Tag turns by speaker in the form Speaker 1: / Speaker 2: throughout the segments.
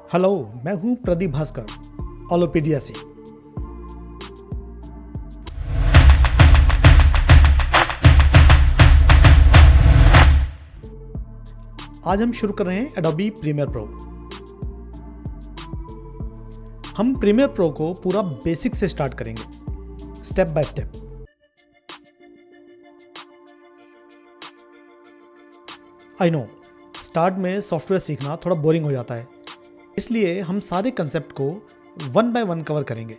Speaker 1: Hello, मैं हूं प्रदीप भास्कर, ऑलोपीडिया से। आज हम शुरू कर रहे हैं एडोबी प्रीमियर प्रो। हम प्रीमियर प्रो को पूरा बेसिक से स्टार्ट करेंगे, step by step. I know, start में सॉफ्टवेयर सीखना थोड़ा बोरिंग हो जाता है, इसलिए हम सारे कंसेप्ट को वन बाय वन कवर करेंगे।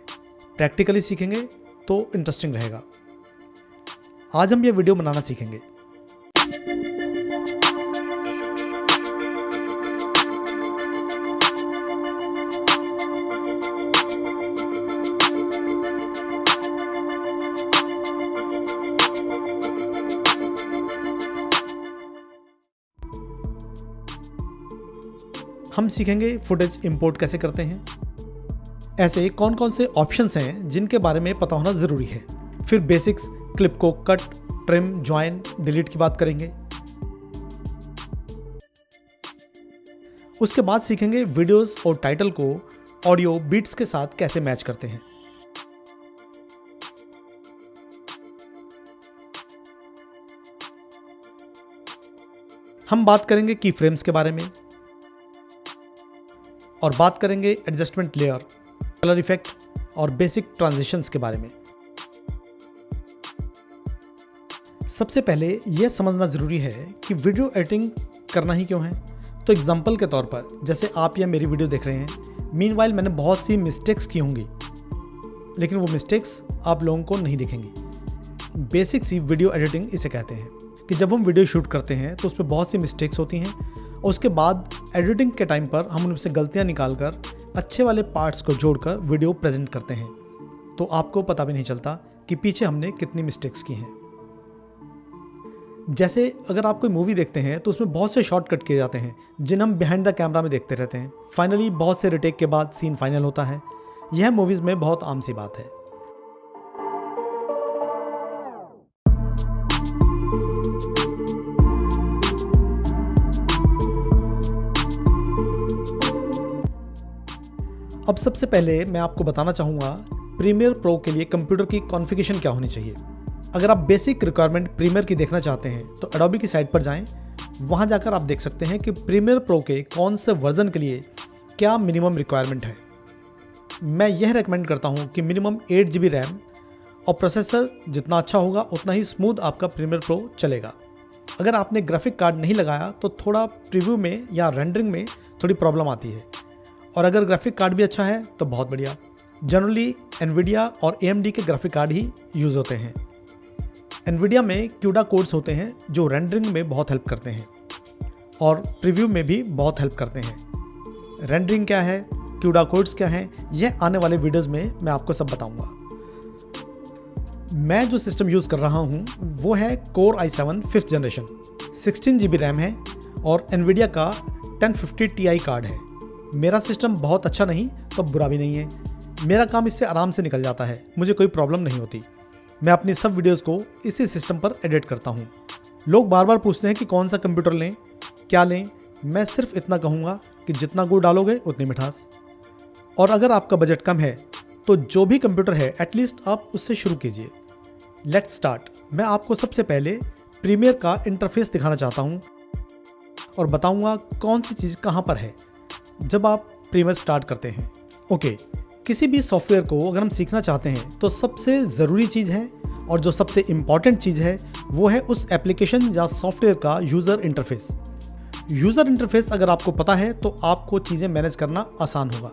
Speaker 1: प्रैक्टिकली सीखेंगे तो इंटरेस्टिंग रहेगा। आज हम ये वीडियो बनाना सीखेंगे। हम सीखेंगे फुटेज इंपोर्ट कैसे करते हैं। ऐसे कौन कौन से ऑप्शंस हैं जिनके बारे में पता होना ज़रूरी है। फिर बेसिक्स, क्लिप को कट, ट्रिम, ज्वाइन, डिलीट की बात करेंगे। उसके बाद सीखेंगे वीडियोस और टाइटल को ऑडियो बीट्स के साथ कैसे मैच करते हैं। हम बात करेंगे की फ्रेम्स के बारे में और बात करेंगे एडजस्टमेंट लेयर, कलर इफेक्ट और बेसिक ट्रांजिशंस के बारे में। सबसे पहले यह समझना ज़रूरी है कि वीडियो एडिटिंग करना ही क्यों है। तो एग्जांपल के तौर पर, जैसे आप यह मेरी वीडियो देख रहे हैं, मीनवाइल मैंने बहुत सी मिस्टेक्स की होंगी, लेकिन वो मिस्टेक्स आप लोगों को नहीं दिखेंगी। बेसिक सी वीडियो एडिटिंग इसे कहते हैं कि जब हम वीडियो शूट करते हैं तो उसमें बहुत सी मिस्टेक्स होती हैं और उसके बाद एडिटिंग के टाइम पर हम उनसे गलतियां निकालकर अच्छे वाले पार्ट्स को जोड़कर वीडियो प्रेजेंट करते हैं, तो आपको पता भी नहीं चलता कि पीछे हमने कितनी मिस्टेक्स की हैं। जैसे अगर आप कोई मूवी देखते हैं तो उसमें बहुत से शॉर्टकट किए जाते हैं जिन्हें हम बिहाइंड द कैमरा में देखते रहते हैं। फाइनली बहुत से रिटेक के बाद सीन फाइनल होता है। यह मूवीज़ में बहुत आम सी बात है। अब सबसे पहले मैं आपको बताना चाहूँगा प्रीमियर प्रो के लिए कंप्यूटर की कॉन्फ़िगरेशन क्या होनी चाहिए। अगर आप बेसिक रिक्वायरमेंट प्रीमियर की देखना चाहते हैं तो एडोबी की साइट पर जाएं। वहाँ जाकर आप देख सकते हैं कि प्रीमियर प्रो के कौन से वर्जन के लिए क्या मिनिमम रिक्वायरमेंट है। मैं यह रेकमेंड करता हूँ कि मिनिमम 8 GB रैम और प्रोसेसर जितना अच्छा होगा उतना ही स्मूथ आपका प्रीमियर प्रो चलेगा। अगर आपने ग्राफिक कार्ड नहीं लगाया तो थोड़ा प्रीव्यू में या रेंडरिंग में थोड़ी प्रॉब्लम आती है, और अगर ग्राफिक कार्ड भी अच्छा है तो बहुत बढ़िया। जनरली एनवीडिया और AMD के ग्राफिक कार्ड ही यूज़ होते हैं। एनवीडिया में CUDA कोड्स होते हैं जो रेंडरिंग में बहुत हेल्प करते हैं और प्रीव्यू में भी बहुत हेल्प करते हैं। रेंडरिंग क्या है, CUDA कोड्स क्या हैं, यह आने वाले वीडियोज़ में मैं आपको सब बताऊंगा। मैं जो सिस्टम यूज़ कर रहा हूँ वो है Core i7 5th generation, 16 GB RAM है और एनवीडिया का 1050 Ti कार्ड है। मेरा सिस्टम बहुत अच्छा नहीं तो बुरा भी नहीं है। मेरा काम इससे आराम से निकल जाता है, मुझे कोई प्रॉब्लम नहीं होती। मैं अपनी सब वीडियोस को इसी सिस्टम पर एडिट करता हूँ। लोग बार बार पूछते हैं कि कौन सा कंप्यूटर लें, क्या लें। मैं सिर्फ इतना कहूँगा कि जितना गुड़ डालोगे उतनी मिठास। और अगर आपका बजट कम है तो जो भी कंप्यूटर है एटलीस्ट आप उससे शुरू कीजिए। Let's start. मैं आपको सबसे पहले प्रीमियर का इंटरफेस दिखाना चाहता हूँ और बताऊँगा कौन सी चीज़ कहाँ पर है जब आप प्रीमियर स्टार्ट करते हैं। ओके, किसी भी सॉफ्टवेयर को अगर हम सीखना चाहते हैं तो सबसे ज़रूरी चीज़ है और जो सबसे इम्पॉर्टेंट चीज़ है वो है उस एप्लीकेशन या सॉफ्टवेयर का यूज़र इंटरफेस। यूज़र इंटरफेस अगर आपको पता है तो आपको चीज़ें मैनेज करना आसान होगा।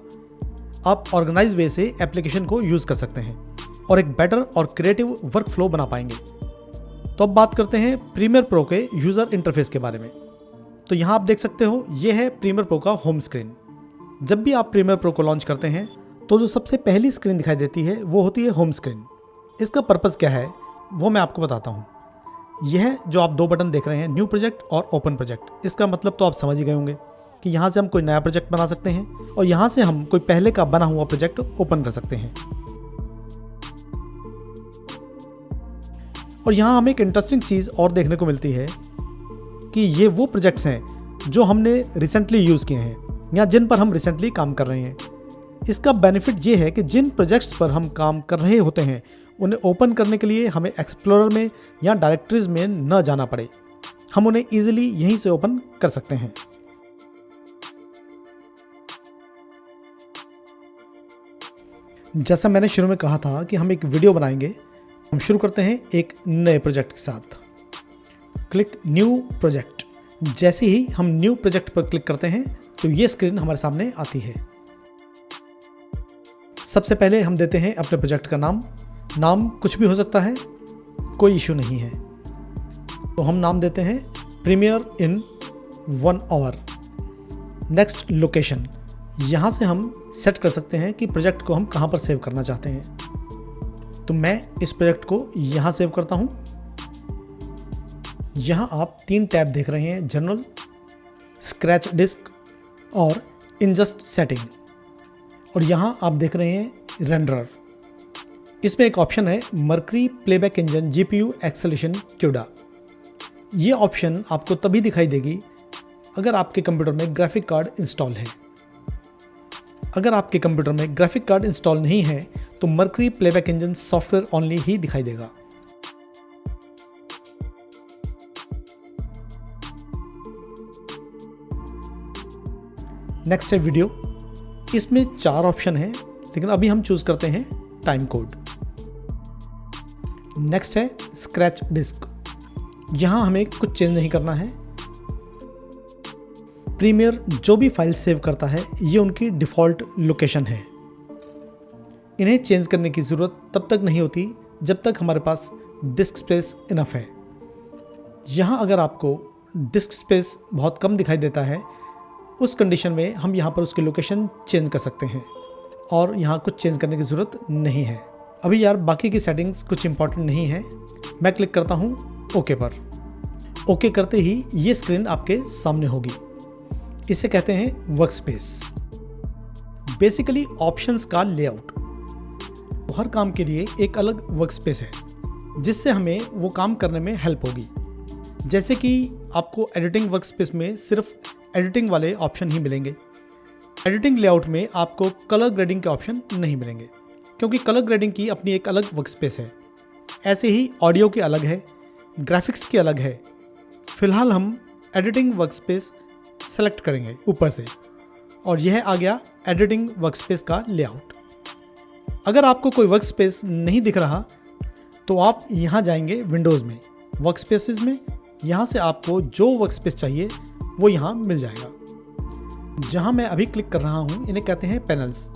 Speaker 1: आप ऑर्गेनाइज वे से एप्लीकेशन को यूज़ कर सकते हैं और एक बेटर और क्रिएटिव वर्क फ्लो बना पाएंगे। तो अब बात करते हैं प्रीमियर प्रो के यूज़र इंटरफेस के बारे में। तो यहाँ आप देख सकते हो, ये है प्रीमियर प्रो का होम स्क्रीन। जब भी आप प्रीमियर प्रो को लॉन्च करते हैं तो जो सबसे पहली स्क्रीन दिखाई देती है वो होती है होम स्क्रीन। इसका पर्पज़ क्या है वो मैं आपको बताता हूँ। यह जो आप दो बटन देख रहे हैं, न्यू प्रोजेक्ट और ओपन प्रोजेक्ट, इसका मतलब तो आप समझ ही गए होंगे कि यहाँ से हम कोई नया प्रोजेक्ट बना सकते हैं और यहाँ से हम कोई पहले का बना हुआ प्रोजेक्ट ओपन कर सकते हैं। और यहाँ हमें एक इंटरेस्टिंग चीज़ और देखने को मिलती है कि ये वो प्रोजेक्ट्स हैं जो हमने रिसेंटली यूज़ किए हैं। या जिन पर हम रिसेंटली काम कर रहे हैं। इसका बेनिफिट ये है कि जिन प्रोजेक्ट्स पर हम काम कर रहे होते हैं उन्हें ओपन करने के लिए हमें एक्सप्लोरर में या डायरेक्टरीज में न जाना पड़े, हम उन्हें ईजिली यहीं से ओपन कर सकते हैं। जैसा मैंने शुरू में कहा था कि हम एक वीडियो बनाएंगे, हम शुरू करते हैं एक नए प्रोजेक्ट के साथ। Click new project. जैसे ही हम न्यू प्रोजेक्ट पर क्लिक करते हैं तो ये स्क्रीन हमारे सामने आती है। सबसे पहले हम देते हैं अपने प्रोजेक्ट का नाम कुछ भी हो सकता है, कोई इशू नहीं है। तो हम नाम देते हैं premiere in 1 hour. Next location, यहाँ से हम सेट कर सकते हैं कि प्रोजेक्ट को हम कहाँ पर सेव करना चाहते हैं। तो मैं इस प्रोजेक्ट को यहाँ सेव करता हूँ। यहाँ आप 3 टैब देख रहे हैं, जनरल, स्क्रैच डिस्क और इनजस्ट सेटिंग। और यहाँ आप देख रहे हैं रेंडरर। इसमें एक ऑप्शन है mercury Playback engine GPU acceleration CUDA। ये ऑप्शन आपको तभी दिखाई देगी अगर आपके कंप्यूटर में ग्राफिक कार्ड इंस्टॉल है। अगर आपके कंप्यूटर में ग्राफिक कार्ड इंस्टॉल नहीं है तो Mercury Playback Engine software only ही दिखाई देगा। नेक्स्ट है वीडियो। इसमें 4 ऑप्शन हैं, लेकिन अभी हम चूज करते हैं टाइम कोड। नेक्स्ट है स्क्रैच डिस्क। यहां हमें कुछ चेंज नहीं करना है। प्रीमियर जो भी फाइल सेव करता है ये उनकी डिफ़ॉल्ट लोकेशन है। इन्हें चेंज करने की ज़रूरत तब तक नहीं होती जब तक हमारे पास डिस्क स्पेस इनफ है। यहाँ अगर आपको डिस्क स्पेस बहुत कम दिखाई देता है, उस कंडीशन में हम यहाँ पर उसकी लोकेशन चेंज कर सकते हैं और यहाँ कुछ चेंज करने की ज़रूरत नहीं है। अभी यार बाकी की सेटिंग्स कुछ इंपॉर्टेंट नहीं है। मैं क्लिक करता हूँ ओके पर। ओके करते ही ये स्क्रीन आपके सामने होगी। इसे कहते हैं वर्क स्पेस। बेसिकली ऑप्शंस का लेआउट। हर काम के लिए एक अलग वर्क स्पेस है जिससे हमें वो काम करने में हेल्प होगी। जैसे कि आपको एडिटिंग वर्क स्पेस में सिर्फ एडिटिंग वाले ऑप्शन ही मिलेंगे। एडिटिंग लेआउट में आपको कलर ग्रेडिंग के ऑप्शन नहीं मिलेंगे, क्योंकि कलर ग्रेडिंग की अपनी एक अलग वर्क स्पेस है। ऐसे ही ऑडियो की अलग है, ग्राफिक्स की अलग है। फिलहाल हम एडिटिंग वर्क स्पेस सेलेक्ट करेंगे ऊपर से, और यह आ गया एडिटिंग वर्क स्पेस का लेआउट। अगर आपको कोई वर्क स्पेस नहीं दिख रहा तो आप यहाँ जाएंगे विंडोज़ में, वर्क स्पेसेस में। यहाँ से आपको जो वर्क स्पेस चाहिए वो यहाँ मिल जाएगा। जहाँ मैं अभी क्लिक कर रहा हूँ इन्हें कहते हैं पैनल्स,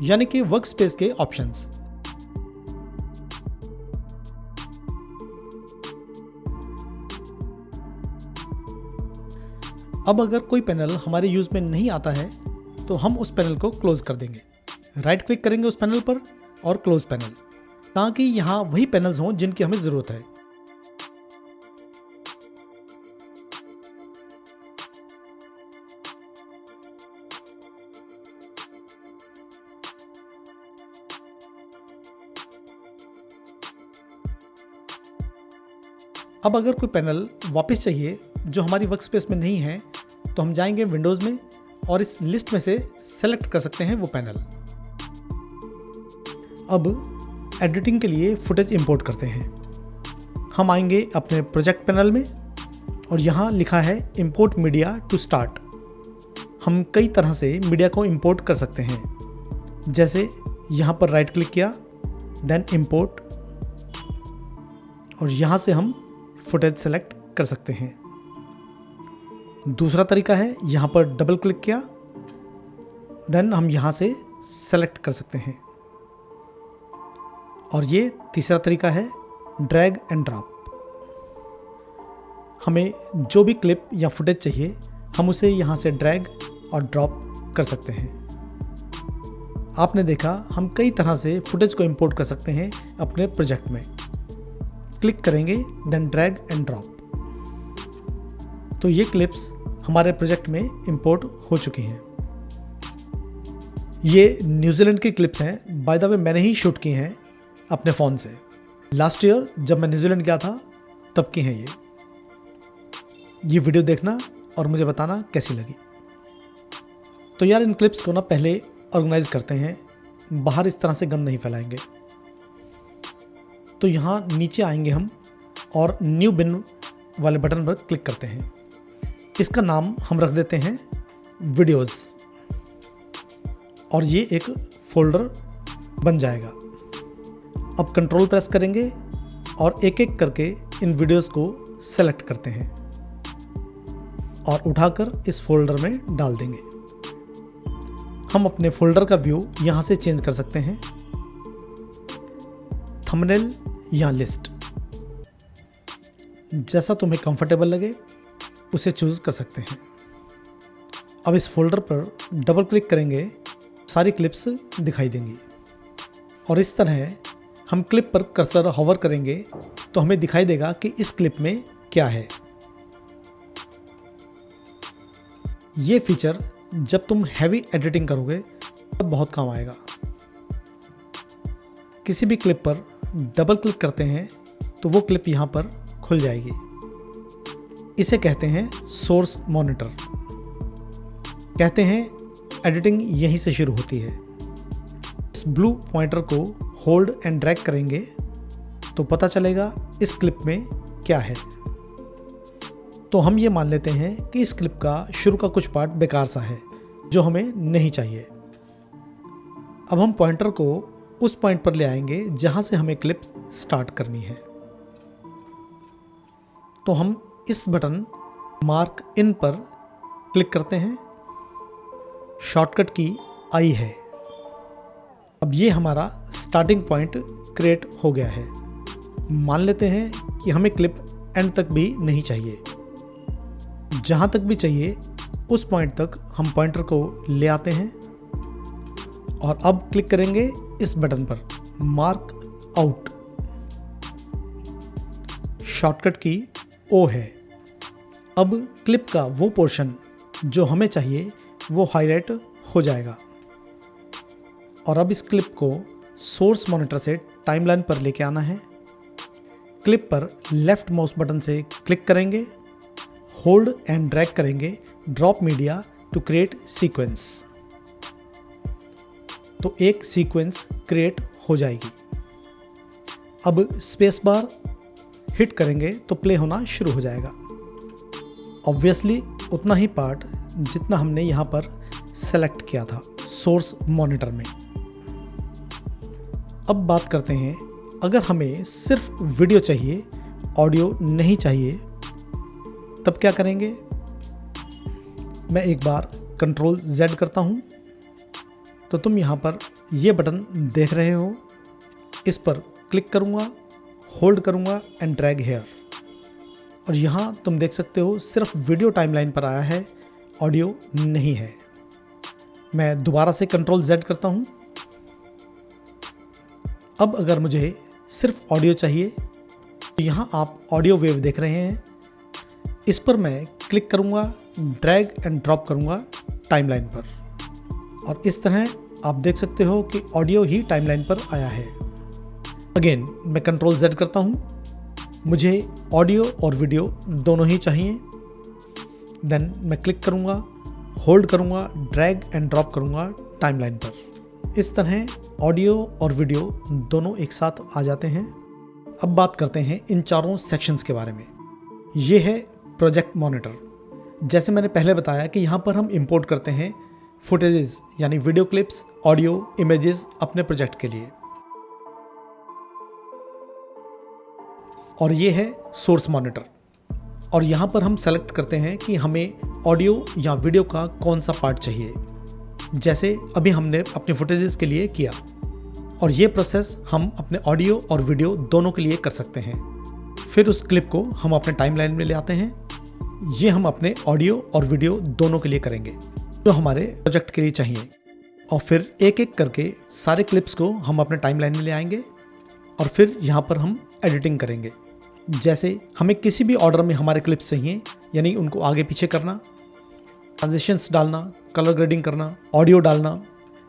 Speaker 1: यानी कि वर्क स्पेस के ऑप्शंस। अब अगर कोई पैनल हमारे यूज़ में नहीं आता है तो हम उस पैनल को क्लोज कर देंगे। राइट क्लिक करेंगे उस पैनल पर और क्लोज पैनल, ताकि यहाँ वही पैनल्स हों जिनकी हमें ज़रूरत है। अब अगर कोई पैनल वापस चाहिए जो हमारी वर्क स्पेस में नहीं है तो हम जाएंगे विंडोज़ में और इस लिस्ट में से सेलेक्ट कर सकते हैं वो पैनल। अब एडिटिंग के लिए फुटेज इंपोर्ट करते हैं। हम आएंगे अपने प्रोजेक्ट पैनल में और यहाँ लिखा है इंपोर्ट मीडिया टू स्टार्ट। हम कई तरह से मीडिया को इंपोर्ट कर सकते हैं, जैसे यहाँ पर राइट क्लिक किया, देन इंपोर्ट, और यहाँ से हम फुटेज सेलेक्ट कर सकते हैं। दूसरा तरीका है यहाँ पर डबल क्लिक किया, देन हम यहाँ से सेलेक्ट कर सकते हैं। और ये तीसरा तरीका है ड्रैग एंड ड्रॉप। हमें जो भी क्लिप या फुटेज चाहिए हम उसे यहाँ से ड्रैग और ड्रॉप कर सकते हैं। आपने देखा हम कई तरह से फुटेज को इंपोर्ट कर सकते हैं अपने प्रोजेक्ट में। क्लिक करेंगे देन ड्रैग एंड ड्रॉप, तो ये क्लिप्स हमारे प्रोजेक्ट में इंपोर्ट हो चुकी हैं। ये न्यूजीलैंड की क्लिप्स हैं, बाय द वे मैंने ही शूट की हैं अपने फ़ोन से। लास्ट ईयर जब मैं न्यूजीलैंड गया था तब की हैं ये वीडियो देखना और मुझे बताना कैसी लगी। तो यार इन क्लिप्स को ना पहले ऑर्गेनाइज करते हैं, बाहर इस तरह से गंद नहीं फैलाएंगे। तो यहाँ नीचे आएंगे हम और न्यू बिन वाले बटन पर क्लिक करते हैं। इसका नाम हम रख देते हैं वीडियोज़ और ये एक फोल्डर बन जाएगा। अब कंट्रोल प्रेस करेंगे और एक एक करके इन वीडियोस को सेलेक्ट करते हैं और उठाकर इस फोल्डर में डाल देंगे। हम अपने फोल्डर का व्यू यहाँ से चेंज कर सकते हैं, थंबनेल या लिस्ट, जैसा तुम्हें कंफर्टेबल लगे उसे चूज कर सकते हैं। अब इस फोल्डर पर डबल क्लिक करेंगे, सारी क्लिप्स दिखाई देंगी और इस तरह हम क्लिप पर कर्सर हॉवर करेंगे तो हमें दिखाई देगा कि इस क्लिप में क्या है। ये फीचर जब तुम हैवी एडिटिंग करोगे तब बहुत काम आएगा। किसी भी क्लिप पर डबल क्लिक करते हैं तो वो क्लिप यहाँ पर खुल जाएगी। इसे कहते हैं सोर्स मॉनिटर। कहते हैं एडिटिंग यहीं से शुरू होती है। इस ब्लू पॉइंटर को होल्ड एंड ड्रैग करेंगे तो पता चलेगा इस क्लिप में क्या है। तो हम ये मान लेते हैं कि इस क्लिप का शुरू का कुछ पार्ट बेकार सा है जो हमें नहीं चाहिए। अब हम पॉइंटर को उस पॉइंट पर ले आएंगे जहां से हमें क्लिप स्टार्ट करनी है। तो हम इस बटन मार्क इन पर क्लिक करते हैं। शॉर्टकट की आई है। अब ये हमारा स्टार्टिंग पॉइंट क्रिएट हो गया है। मान लेते हैं कि हमें क्लिप एंड तक भी नहीं चाहिए, जहाँ तक भी चाहिए उस पॉइंट तक हम पॉइंटर को ले आते हैं और अब क्लिक करेंगे इस बटन पर मार्क आउट। शॉर्टकट की ओ है। अब क्लिप का वो पोर्शन जो हमें चाहिए वो हाईलाइट हो जाएगा और अब इस क्लिप को सोर्स मॉनिटर से टाइमलाइन पर लेके आना है। क्लिप पर लेफ्ट माउस बटन से क्लिक करेंगे, होल्ड एंड ड्रैग करेंगे drop media to create sequence. तो एक सीक्वेंस क्रिएट हो जाएगी। अब स्पेस बार हिट करेंगे तो प्ले होना शुरू हो जाएगा। ऑब्वियसली उतना ही पार्ट जितना हमने यहाँ पर सेलेक्ट किया था सोर्स मॉनिटर में। अब बात करते हैं, अगर हमें सिर्फ वीडियो चाहिए, ऑडियो नहीं चाहिए, तब क्या करेंगे। मैं एक बार कंट्रोल Z करता हूँ तो तुम यहाँ पर ये बटन देख रहे हो, इस पर क्लिक करूँगा, होल्ड करूँगा एंड ड्रैग हेयर और यहाँ तुम देख सकते हो सिर्फ वीडियो टाइमलाइन पर आया है, ऑडियो नहीं है। मैं दोबारा से कंट्रोल Z करता हूँ। अब अगर मुझे सिर्फ ऑडियो चाहिए तो यहाँ आप ऑडियो वेव देख रहे हैं, इस पर मैं क्लिक करूँगा, ड्रैग एंड ड्रॉप करूँगा टाइमलाइन पर और इस तरह आप देख सकते हो कि ऑडियो ही टाइमलाइन पर आया है। अगेन मैं कंट्रोल Z करता हूँ, मुझे ऑडियो और वीडियो दोनों ही चाहिए। देन मैं क्लिक करूँगा, होल्ड करूँगा, ड्रैग एंड ड्रॉप करूँगा टाइमलाइन पर। इस तरह ऑडियो और वीडियो दोनों एक साथ आ जाते हैं। अब बात करते हैं इन चारों सेक्शंस के बारे में। ये है प्रोजेक्ट मॉनिटर। जैसे मैंने पहले बताया कि यहाँ पर हम इंपोर्ट करते हैं फुटेजेस यानी वीडियो क्लिप्स, ऑडियो, इमेजेस अपने प्रोजेक्ट के लिए। और ये है सोर्स मॉनिटर और यहाँ पर हम सेलेक्ट करते हैं कि हमें ऑडियो या वीडियो का कौन सा पार्ट चाहिए, जैसे अभी हमने अपने फुटेजेस के लिए किया। और ये प्रोसेस हम अपने ऑडियो और वीडियो दोनों के लिए कर सकते हैं। फिर उस क्लिप को हम अपने टाइमलाइन में ले आते हैं। ये हम अपने ऑडियो और वीडियो दोनों के लिए करेंगे जो हमारे प्रोजेक्ट के लिए चाहिए। और फिर एक एक करके सारे क्लिप्स को हम अपने टाइमलाइन में ले आएंगे और फिर यहाँ पर हम एडिटिंग करेंगे। जैसे हमें किसी भी ऑर्डर में हमारे क्लिप्स चाहिए, यानी उनको आगे पीछे करना, ट्रांजिशंस डालना, कलर ग्रेडिंग करना, ऑडियो डालना,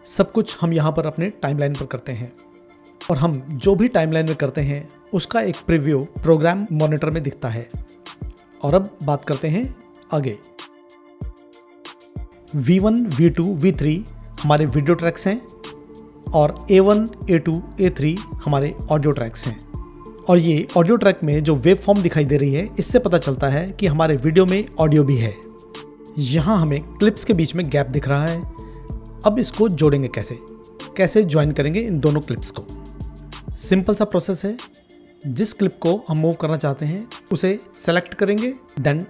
Speaker 1: सब कुछ हम यहाँ पर अपने टाइमलाइन पर करते हैं। और हम जो भी टाइमलाइन में करते हैं उसका एक प्रीव्यू प्रोग्राम मॉनिटर में दिखता है। और अब बात करते हैं आगे। V1, V2, V3 हमारे वीडियो ट्रैक्स हैं और A1, A2, A3 हमारे ऑडियो ट्रैक्स हैं। और ये ऑडियो ट्रैक में जो वेव फॉर्म दिखाई दे रही है, इससे पता चलता है कि हमारे वीडियो में ऑडियो भी है। यहाँ हमें क्लिप्स के बीच में गैप दिख रहा है। अब इसको जोड़ेंगे कैसे ज्वाइन करेंगे इन दोनों क्लिप्स को। सिंपल सा प्रोसेस है। जिस क्लिप को हम मूव करना चाहते हैं उसे सेलेक्ट करेंगे, देन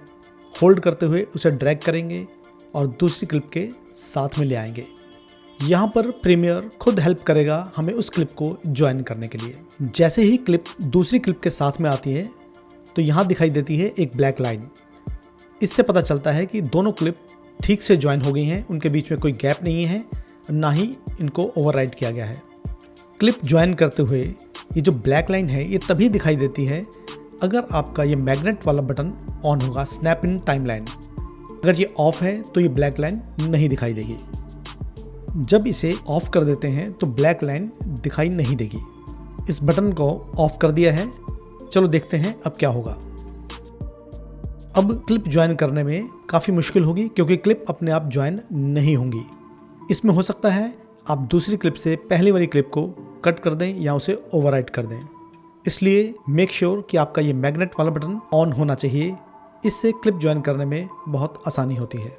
Speaker 1: होल्ड करते हुए उसे ड्रैग करेंगे और दूसरी क्लिप के साथ में ले आएंगे। यहाँ पर प्रीमियर खुद हेल्प करेगा हमें उस क्लिप को ज्वाइन करने के लिए। जैसे ही क्लिप दूसरी क्लिप के साथ में आती है तो यहाँ दिखाई देती है एक ब्लैक लाइन। इससे पता चलता है कि दोनों क्लिप ठीक से ज्वाइन हो गई हैं, उनके बीच में कोई गैप नहीं है, ना ही इनको ओवरराइड किया गया है। क्लिप ज्वाइन करते हुए ये जो ब्लैक लाइन है ये तभी दिखाई देती है अगर आपका ये मैग्नेट वाला बटन ऑन होगा, स्नैप इन टाइमलाइन। अगर ये ऑफ है तो ये ब्लैक लाइन नहीं दिखाई देगी। जब इसे ऑफ कर देते हैं तो ब्लैक लाइन दिखाई नहीं देगी। इस बटन को ऑफ कर दिया है। चलो देखते हैं अब क्या होगा। अब क्लिप ज्वाइन करने में काफ़ी मुश्किल होगी क्योंकि क्लिप अपने आप ज्वाइन नहीं होंगी। इसमें हो सकता है आप दूसरी क्लिप से पहली वाली क्लिप को कट कर दें या उसे ओवरराइट कर दें। इसलिए मेक श्योर कि आपका ये मैग्नेट वाला बटन ऑन होना चाहिए। इससे क्लिप ज्वाइन करने में बहुत आसानी होती है।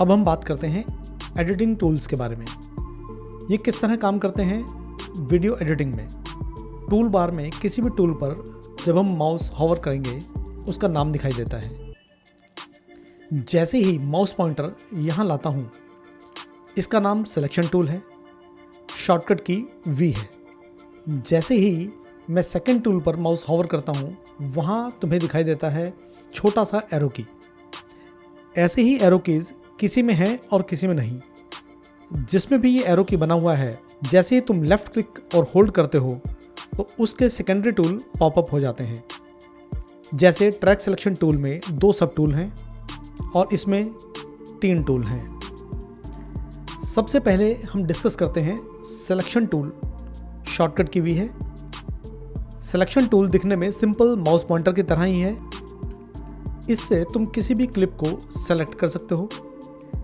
Speaker 1: अब हम बात करते हैं एडिटिंग टूल्स के बारे में। ये किस तरह काम करते हैं वीडियो एडिटिंग में। टूल बार में किसी भी टूल पर जब हम माउस हॉवर करेंगे उसका नाम दिखाई देता है। जैसे ही माउस पॉइंटर यहाँ लाता हूँ, इसका नाम सिलेक्शन टूल है, शॉर्टकट की V है। जैसे ही मैं सेकंड टूल पर माउस हॉवर करता हूँ, वहाँ तुम्हें दिखाई देता है छोटा सा एरो की। ऐसे ही एरो कीज़ किसी में है और किसी में नहीं। जिसमें भी ये एरो की बना हुआ है, जैसे ही तुम लेफ़्ट क्लिक और होल्ड करते हो तो उसके सेकेंडरी टूल पॉपअप हो जाते हैं। जैसे ट्रैक सिलेक्शन टूल में 2 सब टूल हैं और इसमें 3 टूल हैं। सबसे पहले हम डिस्कस करते हैं सिलेक्शन टूल, शॉर्टकट की V है। सिलेक्शन टूल दिखने में सिंपल माउस पॉइंटर की तरह ही है। इससे तुम किसी भी क्लिप को सेलेक्ट कर सकते हो।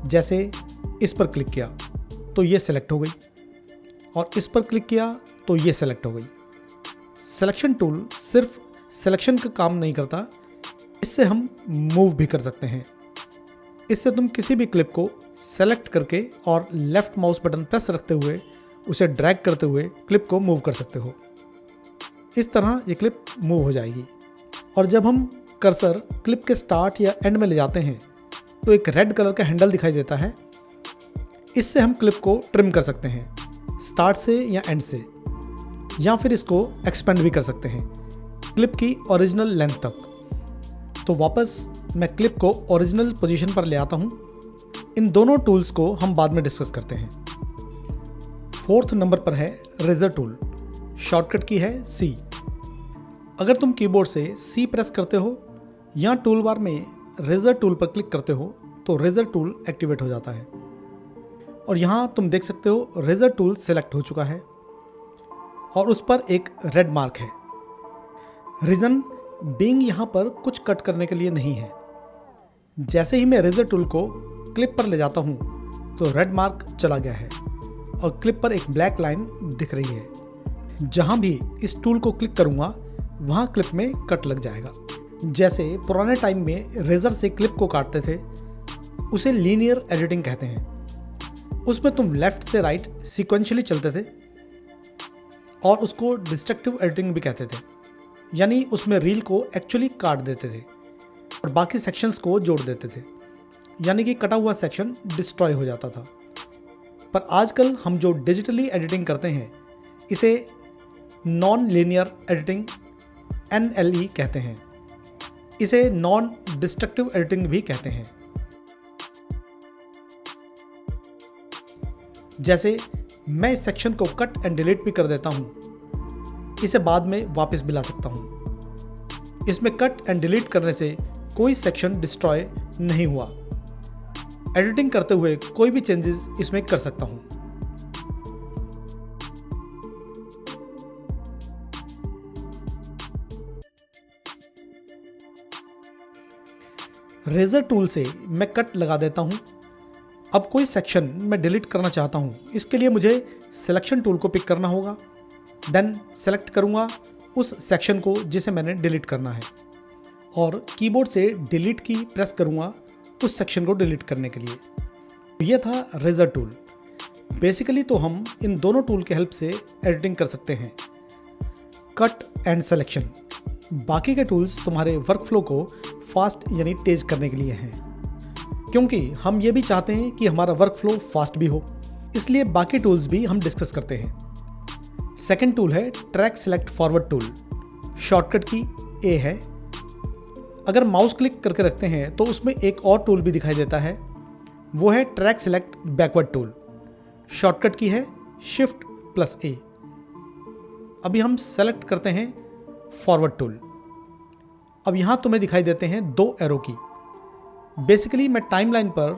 Speaker 1: जैसे इस पर क्लिक किया तो ये सेलेक्ट हो गई और इस पर क्लिक किया तो ये सेलेक्ट हो गई। सिलेक्शन टूल सिर्फ सिलेक्शन का काम नहीं करता, इससे हम मूव भी कर सकते हैं। इससे तुम किसी भी क्लिप को सेलेक्ट करके और लेफ़्ट माउस बटन प्रेस रखते हुए उसे ड्रैग करते हुए क्लिप को मूव कर सकते हो। इस तरह ये क्लिप मूव हो जाएगी। और जब हम कर्सर क्लिप के स्टार्ट या एंड में ले जाते हैं तो एक रेड कलर का हैंडल दिखाई देता है। इससे हम क्लिप को ट्रिम कर सकते हैं, स्टार्ट से या एंड से, या फिर इसको एक्सपेंड भी कर सकते हैं क्लिप की ओरिजिनल लेंथ तक। तो वापस मैं क्लिप को ओरिजिनल पोजीशन पर ले आता हूँ। इन दोनों टूल्स को हम बाद में डिस्कस करते हैं। 4th नंबर पर है रेजर टूल, शॉर्टकट की है C। अगर तुम कीबोर्ड से C प्रेस करते हो या टूल बार में रेजर टूल पर क्लिक करते हो तो रेजर टूल एक्टिवेट हो जाता है। और यहाँ तुम देख सकते हो रेजर टूल सेलेक्ट हो चुका है और उस पर एक रेड मार्क है। रीज़न बीइंग यहाँ पर कुछ कट करने के लिए नहीं है। जैसे ही मैं रेजर टूल को क्लिप पर ले जाता हूँ तो रेड मार्क चला गया है और क्लिप पर एक ब्लैक लाइन दिख रही है। जहाँ भी इस टूल को क्लिक करूँगा वहाँ क्लिप में कट लग जाएगा। जैसे पुराने टाइम में रेजर से क्लिप को काटते थे, उसे लीनियर एडिटिंग कहते हैं। उसमें तुम लेफ़्ट से राइट सीक्वेंशियली चलते थे और उसको डिस्ट्रक्टिव एडिटिंग भी कहते थे, यानी उसमें रील को एक्चुअली काट देते थे और बाकी सेक्शंस को जोड़ देते थे, यानी कि कटा हुआ सेक्शन डिस्ट्रॉय हो जाता था। पर आजकल हम जो डिजिटली एडिटिंग करते हैं इसे नॉन लीनियर एडिटिंग NLE कहते हैं। इसे नॉन डिस्ट्रक्टिव एडिटिंग भी कहते हैं। जैसे मैं इस सेक्शन को कट एंड डिलीट भी कर देता हूँ, इसे बाद में वापस भी ला सकता हूँ। इसमें कट एंड डिलीट करने से कोई सेक्शन डिस्ट्रॉय नहीं हुआ। एडिटिंग करते हुए कोई भी चेंजेस इसमें कर सकता हूँ। रेज़र टूल से मैं कट लगा देता हूँ। अब कोई सेक्शन मैं डिलीट करना चाहता हूँ, इसके लिए मुझे सिलेक्शन टूल को पिक करना होगा। देन सेलेक्ट करूँगा उस सेक्शन को जिसे मैंने डिलीट करना है और कीबोर्ड से डिलीट की प्रेस करूँगा उस सेक्शन को डिलीट करने के लिए। ये था रेज़र टूल। बेसिकली तो हम इन दोनों टूल के हेल्प से एडिटिंग कर सकते हैं, कट एंड सिलेक्शन। बाकी के टूल्स तुम्हारे वर्कफ्लो को फास्ट यानी तेज करने के लिए हैं, क्योंकि हम ये भी चाहते हैं कि हमारा वर्कफ्लो फास्ट भी हो, इसलिए बाकी टूल्स भी हम डिस्कस करते हैं। सेकंड टूल है track select forward tool, shortcut की ए है। अगर माउस क्लिक करके रखते हैं तो उसमें एक और टूल भी दिखाई देता है, वो है track select backward tool, shortcut की है Shift+A। अभी हम सेलेक्ट करते हैं फॉरवर्ड टूल। अब यहाँ तुम्हें दिखाई देते हैं 2 एरो की। बेसिकली मैं टाइमलाइन पर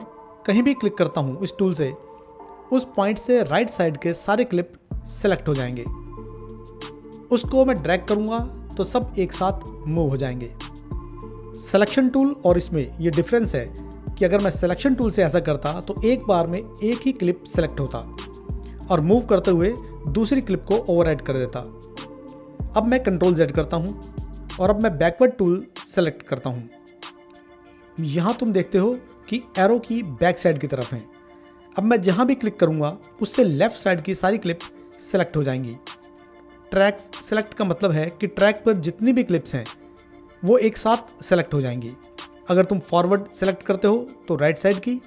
Speaker 1: कहीं भी क्लिक करता हूँ इस टूल से, उस पॉइंट से राइट साइड के सारे क्लिप सेलेक्ट हो जाएंगे। उसको मैं ड्रैग करूँगा तो सब एक साथ मूव हो जाएंगे। सिलेक्शन टूल और इसमें ये डिफरेंस है कि अगर मैं सिलेक्शन टूल से ऐसा करता तो एक बार में एक ही क्लिप सेलेक्ट होता और मूव करते हुए दूसरी क्लिप को ओवरराइड कर देता। अब मैं Ctrl+Z करता हूँ और अब मैं बैकवर्ड टूल सेलेक्ट करता हूँ। यहाँ तुम देखते हो कि एरो की बैक साइड की तरफ है। अब मैं जहाँ भी क्लिक करूँगा उससे लेफ्ट साइड की सारी क्लिप सेलेक्ट हो जाएंगी। ट्रैक सेलेक्ट का मतलब है कि ट्रैक पर जितनी भी क्लिप्स हैं वो एक साथ सेलेक्ट हो जाएंगी। अगर तुम फॉरवर्ड सेलेक्ट करते हो तो राइट साइड की,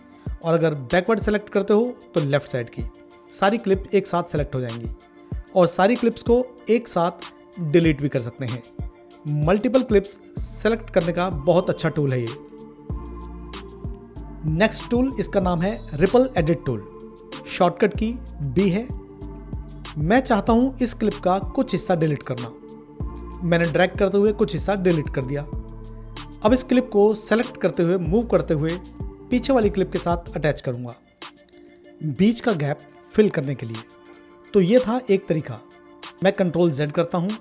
Speaker 1: और अगर बैकवर्ड सेलेक्ट करते हो तो लेफ्ट साइड की, सारी क्लिप एक साथ सेलेक्ट हो जाएंगी। और सारी क्लिप्स को एक साथ डिलीट भी कर सकते हैं। मल्टीपल क्लिप्स सेलेक्ट करने का बहुत अच्छा टूल है ये। नेक्स्ट टूल, इसका नाम है रिपल एडिट टूल, शॉर्टकट की B है। मैं चाहता हूँ इस क्लिप का कुछ हिस्सा डिलीट करना। मैंने ड्रैग करते हुए कुछ हिस्सा डिलीट कर दिया। अब इस क्लिप को सेलेक्ट करते हुए मूव करते हुए पीछे वाली क्लिप के साथ अटैच करूँगा, बीच का गैप फिल करने के लिए। तो ये था एक तरीका, मैं Ctrl+Z करता हूँ।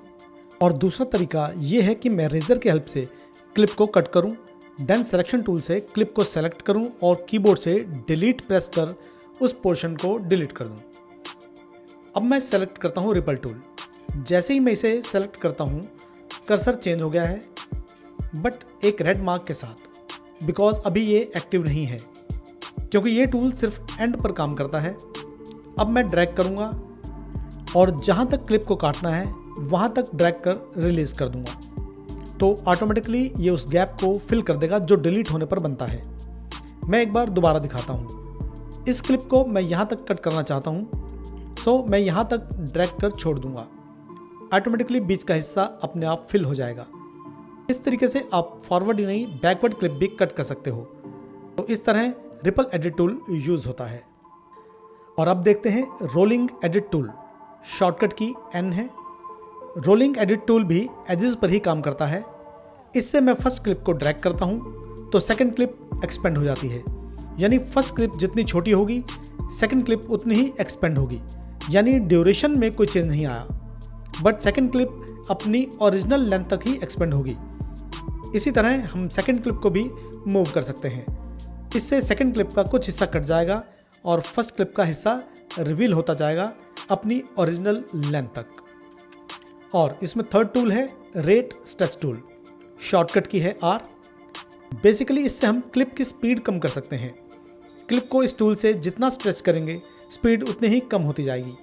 Speaker 1: और दूसरा तरीका ये है कि मैं रेज़र के हेल्प से क्लिप को कट करूँ, देन सिलेक्शन टूल से क्लिप को सेलेक्ट करूँ और कीबोर्ड से डिलीट प्रेस कर उस पोर्शन को डिलीट कर दूँ। अब मैं सेलेक्ट करता हूँ रिपल टूल। जैसे ही मैं इसे सेलेक्ट करता हूँ कर्सर चेंज हो गया है, बट एक रेड मार्क के साथ, बिकॉज अभी ये एक्टिव नहीं है, क्योंकि ये टूल सिर्फ एंड पर काम करता है। अब मैं ड्रैग करूँगा और जहाँ तक क्लिप को काटना है वहाँ तक ड्रैग कर रिलीज़ कर दूँगा, तो ऑटोमेटिकली ये उस गैप को फिल कर देगा जो डिलीट होने पर बनता है। मैं एक बार दोबारा दिखाता हूँ। इस क्लिप को मैं यहाँ तक कट करना चाहता हूँ, सो मैं यहाँ तक ड्रैग कर छोड़ दूँगा। ऑटोमेटिकली बीच का हिस्सा अपने आप फिल हो जाएगा। इस तरीके से आप फॉरवर्ड ही नहीं बैकवर्ड क्लिप भी कट कर सकते हो। तो इस तरह रिपल एडिट टूल यूज़ होता है। और अब देखते हैं रोलिंग एडिट टूल, शॉर्टकट की N है। रोलिंग एडिट टूल भी एजेस पर ही काम करता है। इससे मैं फर्स्ट क्लिप को ड्रैग करता हूँ तो सेकंड क्लिप एक्सपेंड हो जाती है, यानी फर्स्ट क्लिप जितनी छोटी होगी सेकंड क्लिप उतनी ही एक्सपेंड होगी, यानी ड्यूरेशन में कोई चेंज नहीं आया, बट सेकंड क्लिप अपनी ओरिजिनल लेंथ तक ही एक्सपेंड होगी। इसी तरह हम सेकंड क्लिप को भी मूव कर सकते हैं। इससे सेकंड क्लिप का कुछ हिस्सा कट जाएगा और फर्स्ट क्लिप का हिस्सा रिवील होता जाएगा अपनी ओरिजिनल लेंथ तक। और इसमें थर्ड टूल है रेट स्ट्रेच टूल, शॉर्टकट की है R। बेसिकली इससे हम क्लिप की स्पीड कम कर सकते हैं। क्लिप को इस टूल से जितना स्ट्रेच करेंगे स्पीड उतनी ही कम होती जाएगी।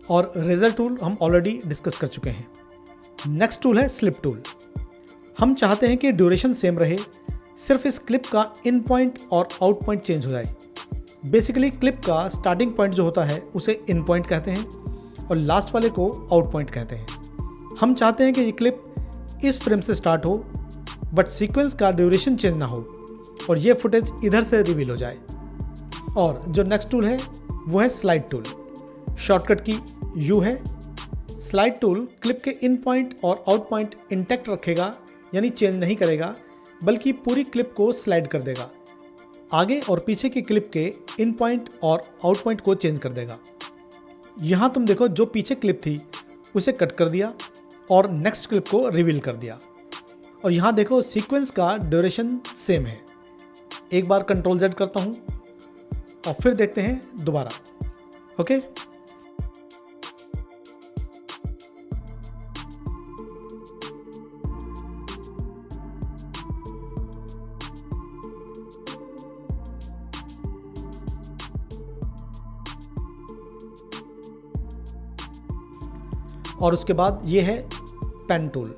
Speaker 1: और रेजर टूल हम ऑलरेडी डिस्कस कर चुके हैं। नेक्स्ट टूल है स्लिप टूल। हम चाहते हैं कि ड्यूरेशन सेम रहे, सिर्फ इस क्लिप का इन पॉइंट और आउट पॉइंट चेंज हो जाए। बेसिकली क्लिप का स्टार्टिंग पॉइंट जो होता है उसे इन पॉइंट कहते हैं और लास्ट वाले को आउट पॉइंट कहते हैं। हम चाहते हैं कि ये क्लिप इस फ्रेम से स्टार्ट हो बट सीक्वेंस का ड्यूरेशन चेंज ना हो और ये फुटेज इधर से रिवील हो जाए। और जो नेक्स्ट टूल है वो है स्लाइड टूल, शॉर्टकट की U है। स्लाइड टूल क्लिप के इन पॉइंट और आउट पॉइंट इंटैक्ट रखेगा, यानी चेंज नहीं करेगा, बल्कि पूरी क्लिप को स्लाइड कर देगा। आगे और पीछे की क्लिप के इन पॉइंट और आउट पॉइंट को चेंज कर देगा। यहाँ तुम देखो जो पीछे क्लिप थी उसे कट कर दिया और नेक्स्ट क्लिप को रिवील कर दिया। और यहाँ देखो सीक्वेंस का ड्यूरेशन सेम है, एक बार कंट्रोल Z करता हूँ और फिर देखते हैं दोबारा। ओके, और उसके बाद ये है पेन टूल।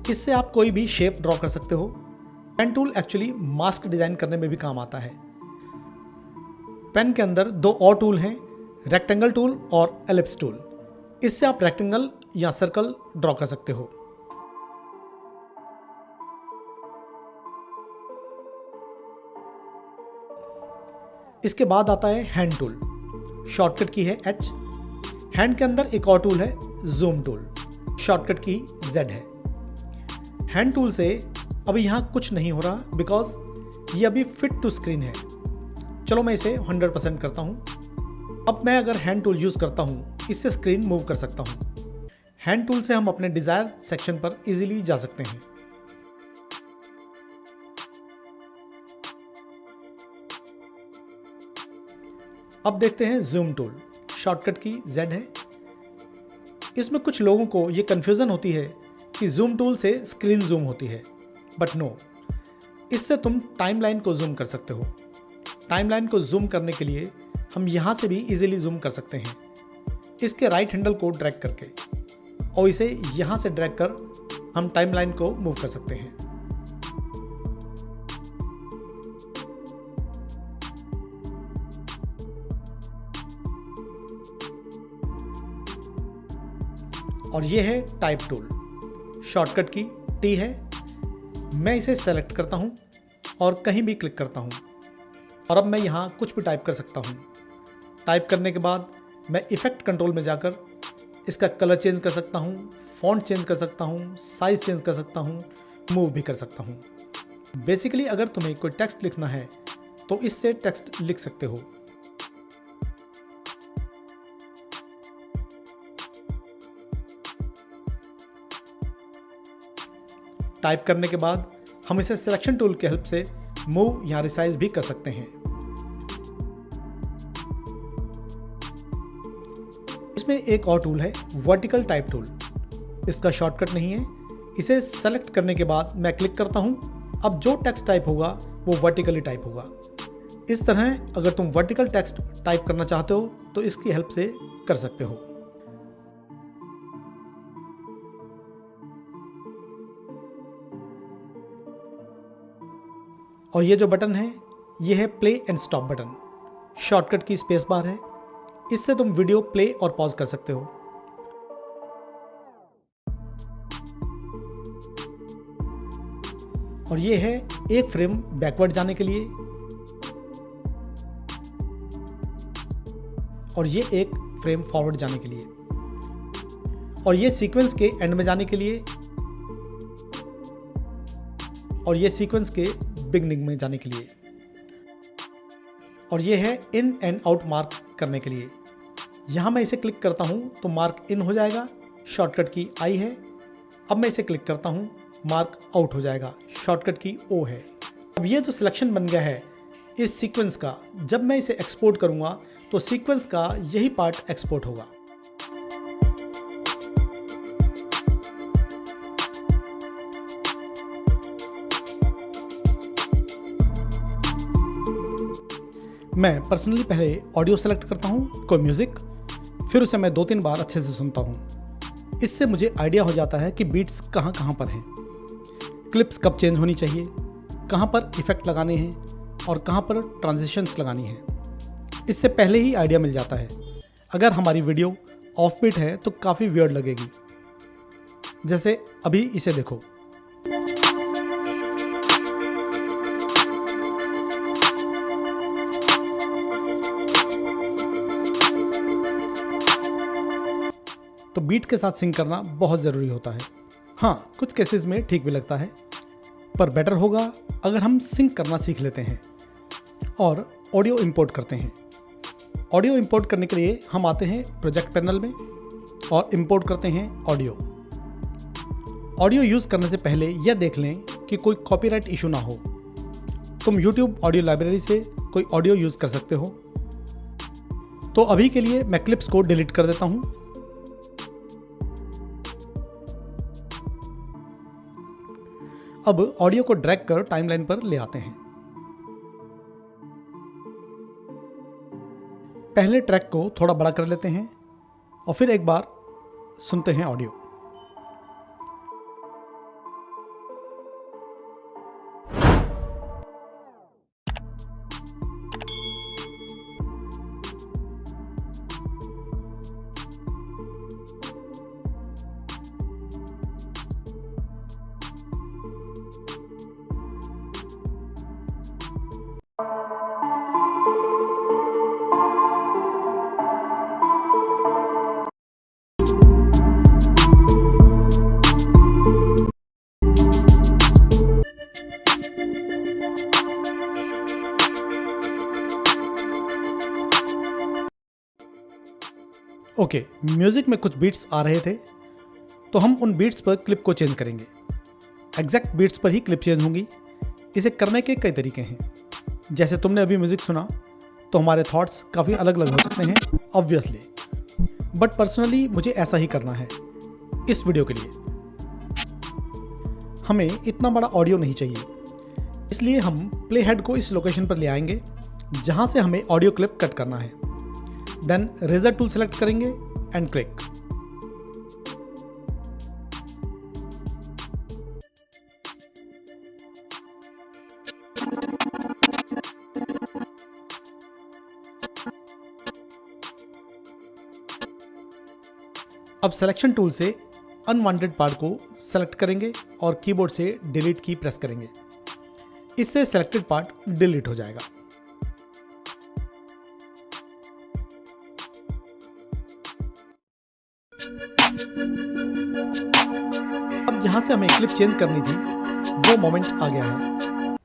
Speaker 1: इससे आप कोई भी शेप ड्रॉ कर सकते हो। Pen tool actually mask design करने में भी काम आता है। पेन के अंदर दो और टूल हैं, रेक्टेंगल टूल और एलिप्स टूल। इससे आप रेक्टेंगल या सर्कल ड्रॉ कर सकते हो। इसके बाद आता है हैंड टूल। शॉर्टकट की है H। हैंड के अंदर एक और टूल है जूम टूल। शॉर्टकट की Z है। हैंड टूल से अभी यहाँ कुछ नहीं हो रहा बिकॉज ये अभी फिट टू स्क्रीन है। चलो मैं इसे 100% करता हूँ। अब मैं अगर हैंड टूल यूज़ करता हूँ, इससे स्क्रीन मूव कर सकता हूँ। हैंड टूल से हम अपने डिज़ायर सेक्शन पर इजीली जा सकते हैं। अब देखते हैं जूम टूल। शॉर्टकट की Z है। इसमें कुछ लोगों को ये कन्फ्यूज़न होती है कि जूम टूल से स्क्रीन जूम होती है, बट नो, इससे तुम टाइमलाइन को जूम कर सकते हो। टाइमलाइन को जूम करने के लिए हम यहाँ से भी इजीली जूम कर सकते हैं, इसके राइट हैंडल को ड्रैग करके, और इसे यहाँ से ड्रैग कर हम टाइमलाइन को मूव कर सकते हैं। और ये है टाइप टूल। शॉर्टकट की T है। मैं इसे सेलेक्ट करता हूँ और कहीं भी क्लिक करता हूँ, और अब मैं यहाँ कुछ भी टाइप कर सकता हूँ। टाइप करने के बाद मैं इफ़ेक्ट कंट्रोल में जाकर इसका कलर चेंज कर सकता हूँ, फॉन्ट चेंज कर सकता हूँ, साइज़ चेंज कर सकता हूँ, मूव भी कर सकता हूँ। बेसिकली अगर तुम्हें कोई टेक्स्ट लिखना है तो इससे टेक्स्ट लिख सकते हो। टाइप करने के बाद हम इसे सिलेक्शन टूल की हेल्प से मूव या रिसाइज भी कर सकते हैं। इसमें एक और टूल है वर्टिकल टाइप टूल। इसका शॉर्टकट नहीं है। इसे सेलेक्ट करने के बाद मैं क्लिक करता हूं। अब जो टेक्स्ट टाइप होगा वो वर्टिकली टाइप होगा। इस तरह अगर तुम वर्टिकल टेक्स्ट टाइप करना चाहते हो तो इसकी हेल्प से कर सकते हो। और ये जो बटन है ये है play and stop button. Shortcut की स्पेस बार है। इससे तुम वीडियो प्ले और पॉज कर सकते हो। और ये है एक फ्रेम बैकवर्ड जाने के लिए, और ये एक फ्रेम फॉरवर्ड जाने के लिए, और ये सीक्वेंस के एंड में जाने के लिए, और ये सीक्वेंस के बिगनिंग में जाने के लिए, और ये है इन एंड आउट मार्क करने के लिए। यहाँ मैं इसे क्लिक करता हूँ तो मार्क इन हो जाएगा। शॉर्टकट की I है। अब मैं इसे क्लिक करता हूँ, मार्क आउट हो जाएगा। शॉर्टकट की O है। अब ये जो सिलेक्शन बन गया है इस सीक्वेंस का, जब मैं इसे एक्सपोर्ट करूँगा तो सीक्वेंस का यही पार्ट एक्सपोर्ट होगा। मैं पर्सनली पहले ऑडियो सेलेक्ट करता हूँ, कोई म्यूज़िक, फिर उसे मैं 2-3 बार अच्छे से सुनता हूँ। इससे मुझे आइडिया हो जाता है कि बीट्स कहाँ कहाँ पर हैं, क्लिप्स कब चेंज होनी चाहिए, कहाँ पर इफ़ेक्ट लगाने हैं और कहाँ पर ट्रांजिशंस लगानी है। इससे पहले ही आइडिया मिल जाता है। अगर हमारी वीडियो ऑफ बीट है तो काफ़ी वियर्ड लगेगी। जैसे अभी इसे देखो। तो बीट के साथ सिंक करना बहुत ज़रूरी होता है। हाँ, कुछ केसेस में ठीक भी लगता है, पर बेटर होगा अगर हम सिंक करना सीख लेते हैं और ऑडियो इंपोर्ट करते हैं। ऑडियो इंपोर्ट करने के लिए हम आते हैं प्रोजेक्ट पैनल में और इंपोर्ट करते हैं ऑडियो। ऑडियो यूज़ करने से पहले यह देख लें कि कोई कॉपीराइट इशू ना हो। तुम YouTube ऑडियो लाइब्रेरी से कोई ऑडियो यूज़ कर सकते हो। तो अभी के लिए मैं क्लिप्स को डिलीट कर देता हूँ। अब ऑडियो को ड्रैग कर टाइमलाइन पर ले आते हैं। पहले ट्रैक को थोड़ा बड़ा कर लेते हैं और फिर एक बार सुनते हैं ऑडियो। ओके, म्यूज़िक में कुछ बीट्स आ रहे थे तो हम उन बीट्स पर क्लिप को चेंज करेंगे। एग्जैक्ट बीट्स पर ही क्लिप चेंज होंगी। इसे करने के कई तरीके हैं। जैसे तुमने अभी म्यूज़िक सुना तो हमारे थॉट्स काफ़ी अलग अलग हो सकते हैं ऑब्वियसली, बट पर्सनली मुझे ऐसा ही करना है इस वीडियो के लिए। हमें इतना बड़ा ऑडियो नहीं चाहिए, इसलिए हम प्ले हेड को इस लोकेशन पर ले आएंगे जहाँ से हमें ऑडियो क्लिप कट करना है। देन रेजर टूल सेलेक्ट करेंगे एंड क्लिक। अब सिलेक्शन टूल से अनवांटेड पार्ट को सेलेक्ट करेंगे और कीबोर्ड से डिलीट की प्रेस करेंगे। इससे सेलेक्टेड पार्ट डिलीट हो जाएगा। अब जहां से हमें क्लिप चेंज करनी थी वो मोमेंट आ गया है,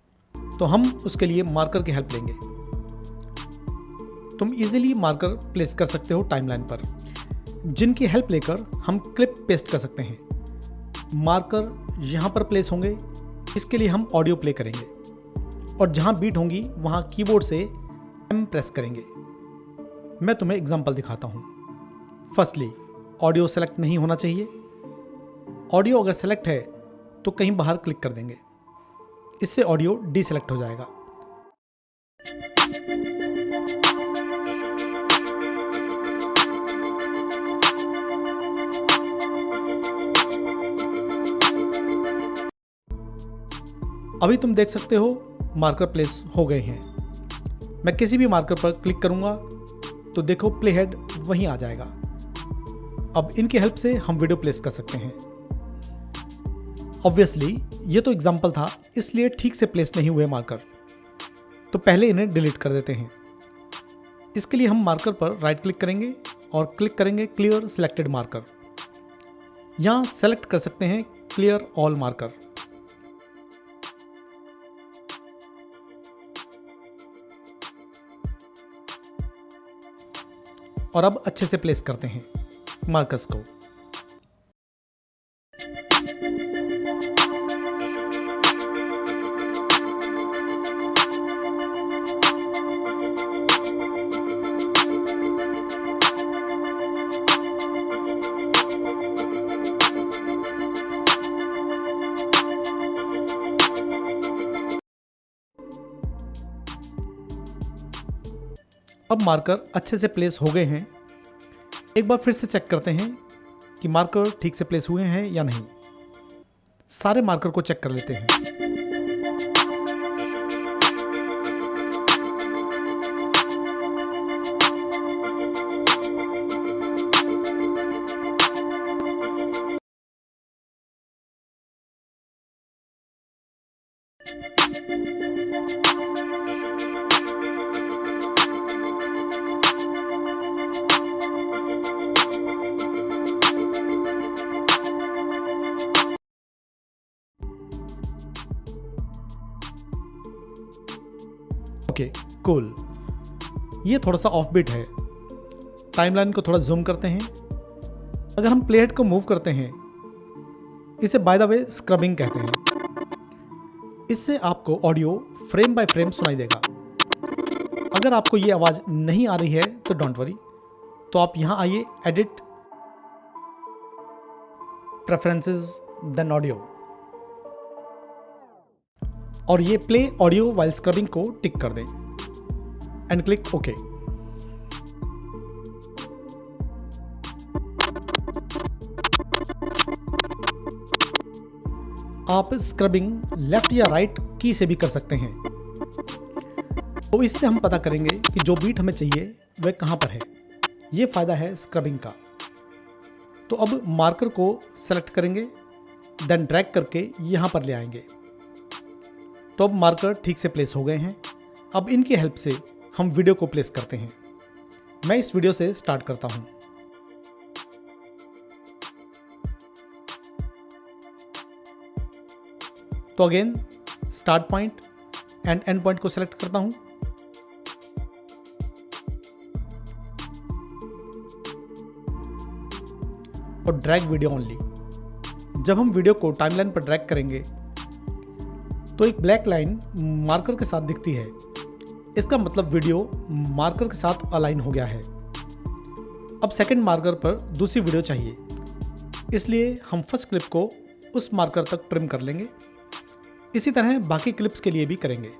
Speaker 1: तो हम उसके लिए मार्कर की हेल्प लेंगे। तुम इजीली मार्कर प्लेस कर सकते हो टाइमलाइन पर, जिनकी हेल्प लेकर हम क्लिप पेस्ट कर सकते हैं। मार्कर यहाँ पर प्लेस होंगे। इसके लिए हम ऑडियो प्ले करेंगे और जहाँ बीट होंगी वहाँ कीबोर्ड से एम प्रेस करेंगे। मैं तुम्हें एग्जांपल दिखाता हूँ। फर्स्टली, ऑडियो सेलेक्ट नहीं होना चाहिए। ऑडियो अगर सेलेक्ट है तो कहीं बाहर क्लिक कर देंगे, इससे ऑडियो डीसेलेक्ट हो जाएगा। अभी तुम देख सकते हो मार्कर प्लेस हो गए हैं। मैं किसी भी मार्कर पर क्लिक करूंगा तो देखो प्ले हेड वहीं आ जाएगा। अब इनकी हेल्प से हम वीडियो प्लेस कर सकते हैं। ऑब्वियसली ये तो एग्जाम्पल था, इसलिए ठीक से प्लेस नहीं हुए मार्कर, तो पहले इन्हें डिलीट कर देते हैं। इसके लिए हम मार्कर पर राइट क्लिक करेंगे और क्लिक करेंगे क्लियर सिलेक्टेड मार्कर। यहाँ सेलेक्ट कर सकते हैं क्लियर ऑल मार्कर। और अब अच्छे से प्लेस करते हैं मार्कर्स को। अब मार्कर अच्छे से प्लेस हो गए हैं। एक बार फिर से चेक करते हैं कि मार्कर ठीक से प्लेस हुए हैं या नहीं। सारे मार्कर को चेक कर लेते हैं। Okay, cool. ये थोड़ा सा ऑफ बीट है। टाइमलाइन को थोड़ा जूम करते हैं। अगर हम प्ले हेड को मूव करते हैं, इसे बाय द वे स्क्रबिंग कहते हैं। इससे आपको ऑडियो फ्रेम बाय फ्रेम सुनाई देगा। अगर आपको ये आवाज़ नहीं आ रही है तो डोंट वरी, तो आप यहाँ आइए, एडिट, प्रेफरेंसेस, देन ऑडियो, और ये प्ले ऑडियो वाइल स्क्रबिंग को टिक कर दें एंड क्लिक ओके। आप स्क्रबिंग लेफ्ट या राइट की से भी कर सकते हैं। तो इससे हम पता करेंगे कि जो बीट हमें चाहिए वह कहाँ पर है। ये फ़ायदा है स्क्रबिंग का। तो अब मार्कर को सेलेक्ट करेंगे, देन ड्रैग करके यहाँ पर ले आएंगे। तो अब मार्कर ठीक से प्लेस हो गए हैं। अब इनकी हेल्प से हम वीडियो को प्लेस करते हैं। मैं इस वीडियो से स्टार्ट करता हूँ। तो again start point and and point को सेलेक्ट करता हूँ। और ड्रैग वीडियो ओनली। जब हम वीडियो को टाइमलाइन पर ड्रैग करेंगे तो एक ब्लैक लाइन मार्कर के साथ दिखती है। इसका मतलब वीडियो मार्कर के साथ अलाइन हो गया है। अब सेकंड मार्कर पर दूसरी वीडियो चाहिए, इसलिए हम फर्स्ट क्लिप को उस मार्कर तक ट्रिम कर लेंगे। इसी तरह बाकी क्लिप्स के लिए भी करेंगे।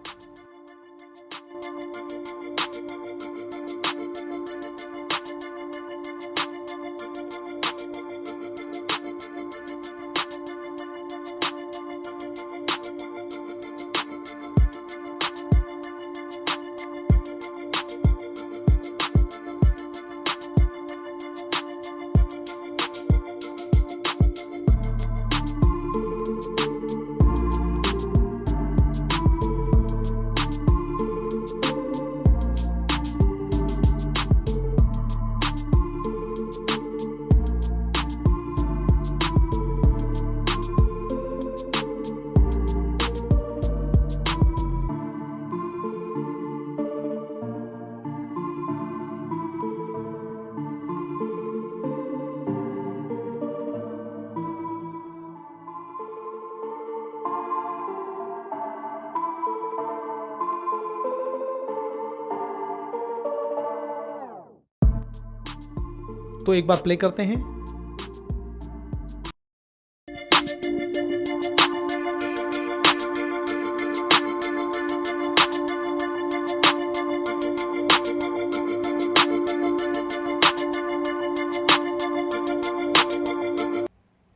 Speaker 1: तो एक बार प्ले करते हैं।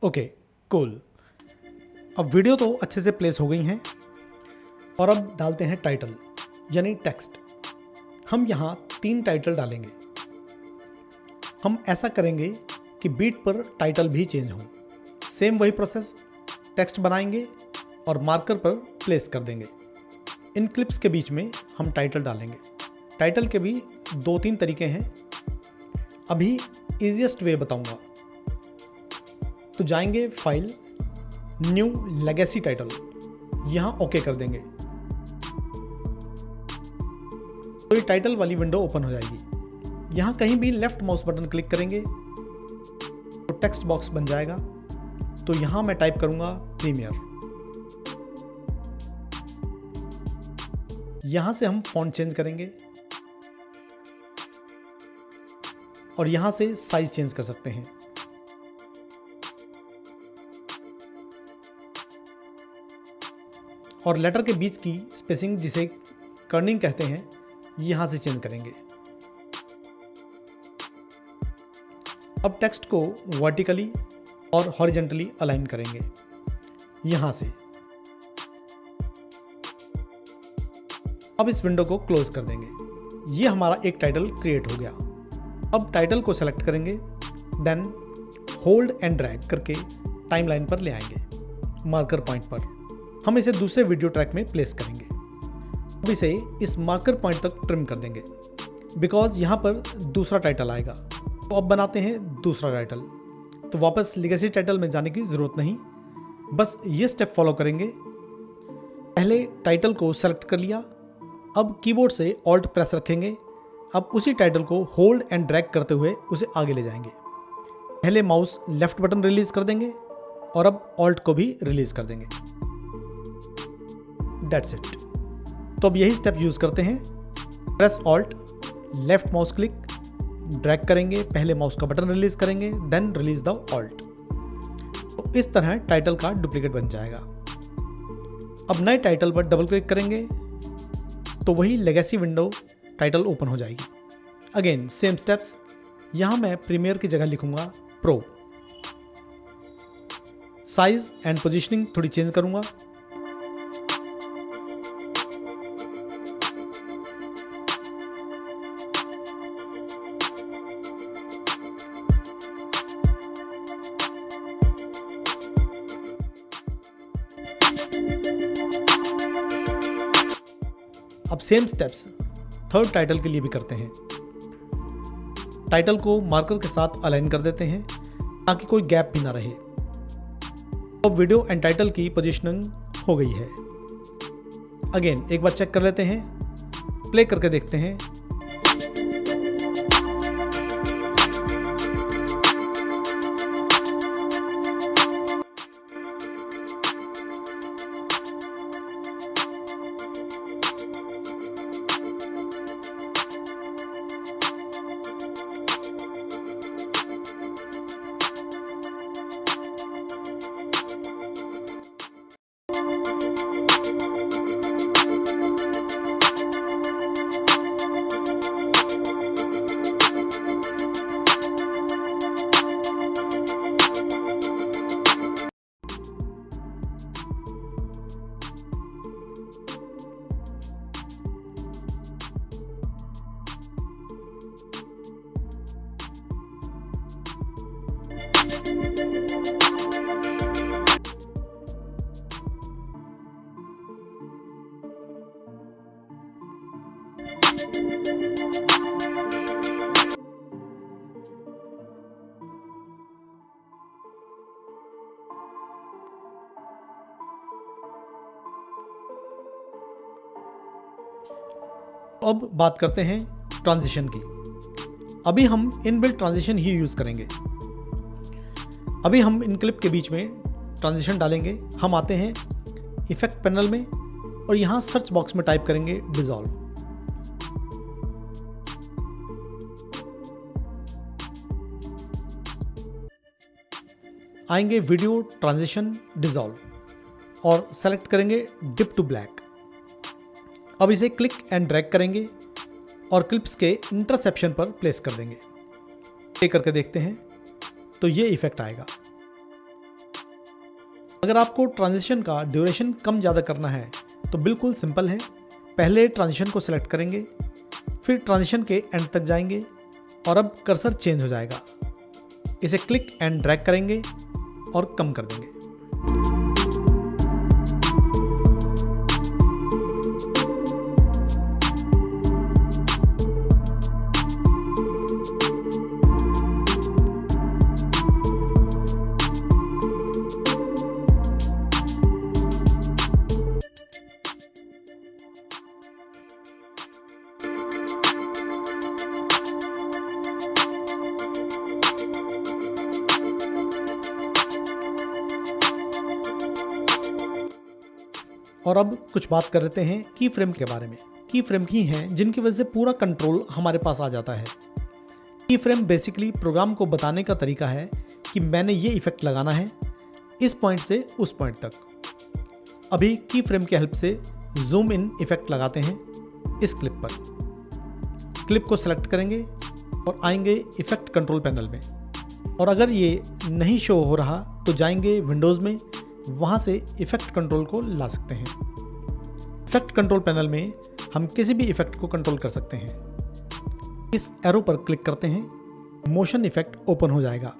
Speaker 1: Okay, cool. अब वीडियो तो अच्छे से प्लेस हो गई हैं और अब डालते हैं टाइटल यानी टेक्स्ट। हम यहाँ 3 टाइटल डालेंगे। हम ऐसा करेंगे कि बीट पर टाइटल भी चेंज हो। सेम वही प्रोसेस, टेक्स्ट बनाएंगे और मार्कर पर प्लेस कर देंगे। इन क्लिप्स के बीच में हम टाइटल डालेंगे। टाइटल के भी 2-3 तरीके हैं, अभी ईजीएस्ट वे बताऊंगा। तो जाएंगे फाइल, न्यू लेगेसी टाइटल, यहाँ ओके कर देंगे। तो ये टाइटल वाली विंडो ओपन हो जाएगी। यहाँ कहीं भी लेफ्ट माउस बटन क्लिक करेंगे तो टेक्स्ट बॉक्स बन जाएगा। तो यहाँ मैं टाइप करूँगा प्रीमियर। यहाँ से हम फॉन्ट चेंज करेंगे और यहाँ से साइज चेंज कर सकते हैं। और लेटर के बीच की स्पेसिंग, जिसे कर्निंग कहते हैं, यहाँ से चेंज करेंगे। अब टेक्स्ट को वर्टिकली और हॉरिजेंटली अलाइन करेंगे यहाँ से। अब इस विंडो को क्लोज कर देंगे। ये हमारा एक टाइटल क्रिएट हो गया। अब टाइटल को सेलेक्ट करेंगे, देन होल्ड एंड ड्रैग करके टाइमलाइन पर ले आएंगे मार्कर पॉइंट पर। हम इसे दूसरे वीडियो ट्रैक में प्लेस करेंगे। अब इसे इस मार्कर पॉइंट तक ट्रिम कर देंगे बिकॉज यहाँ पर दूसरा टाइटल आएगा। तो अब बनाते हैं दूसरा टाइटल। तो वापस लेगेसी टाइटल में जाने की ज़रूरत नहीं, बस ये स्टेप फॉलो करेंगे। पहले टाइटल को सेलेक्ट कर लिया, अब कीबोर्ड से ऑल्ट प्रेस रखेंगे। अब उसी टाइटल को होल्ड एंड ड्रैग करते हुए उसे आगे ले जाएंगे। पहले माउस लेफ्ट बटन रिलीज कर देंगे और अब ऑल्ट को भी रिलीज कर देंगे। That's it. तो अब यही स्टेप यूज़ करते हैं। Press alt, left mouse click, drag करेंगे, पहले माउस का बटन रिलीज करेंगे, देन रिलीज द ऑल्ट। तो इस तरह टाइटल का डुप्लीकेट बन जाएगा। अब नए टाइटल पर डबल क्लिक करेंगे तो वही लेगेसी विंडो टाइटल ओपन हो जाएगी। अगेन सेम स्टेप्स, यहाँ मैं प्रीमियर की जगह लिखूंगा प्रो। साइज एंड पोजीशनिंग थोड़ी चेंज करूंगा। अब सेम स्टेप्स थर्ड टाइटल के लिए भी करते हैं। टाइटल को मार्कर के साथ अलाइन कर देते हैं ताकि कोई गैप भी ना रहे। अब वीडियो एंड टाइटल की पोजीशनिंग हो गई है। अगेन एक बार चेक कर लेते हैं, प्ले करके देखते हैं। अब बात करते हैं ट्रांजिशन की। अभी हम इनबिल्ट ट्रांजिशन ही यूज़ करेंगे। अभी हम इन क्लिप के बीच में ट्रांजिशन डालेंगे। हम आते हैं इफेक्ट पैनल में और यहाँ सर्च बॉक्स में टाइप करेंगे डिसॉल्व। आएंगे वीडियो ट्रांजिशन डिसॉल्व और सेलेक्ट करेंगे डिप टू ब्लैक। अब इसे क्लिक एंड ड्रैग करेंगे और क्लिप्स के इंटरसेप्शन पर प्लेस कर देंगे। प्ले करके देखते हैं तो ये इफेक्ट आएगा। अगर आपको ट्रांजिशन का ड्यूरेशन कम ज़्यादा करना है तो बिल्कुल सिंपल है। पहले ट्रांजिशन को सिलेक्ट करेंगे, फिर ट्रांजिशन के एंड तक जाएंगे और अब कर्सर चेंज हो जाएगा। इसे क्लिक एंड ड्रैग करेंगे और कम कर देंगे। और अब कुछ बात कर लेते हैं की फ्रेम के बारे में। की फ्रेम ही हैं जिनकी वजह से पूरा कंट्रोल हमारे पास आ जाता है। की फ्रेम बेसिकली प्रोग्राम को बताने का तरीका है कि मैंने ये इफेक्ट लगाना है इस पॉइंट से उस पॉइंट तक। अभी की फ्रेम की हेल्प से जूम इन इफेक्ट लगाते हैं इस क्लिप पर। क्लिप को सेलेक्ट करेंगे और आएंगे इफेक्ट कंट्रोल पैनल में। और अगर ये नहीं शो हो रहा तो जाएंगे विंडोज़ में, वहाँ से इफेक्ट कंट्रोल को ला सकते हैं। इफेक्ट कंट्रोल पैनल में हम किसी भी इफेक्ट को कंट्रोल कर सकते हैं। इस एरो पर क्लिक करते हैं, मोशन इफेक्ट ओपन हो जाएगा।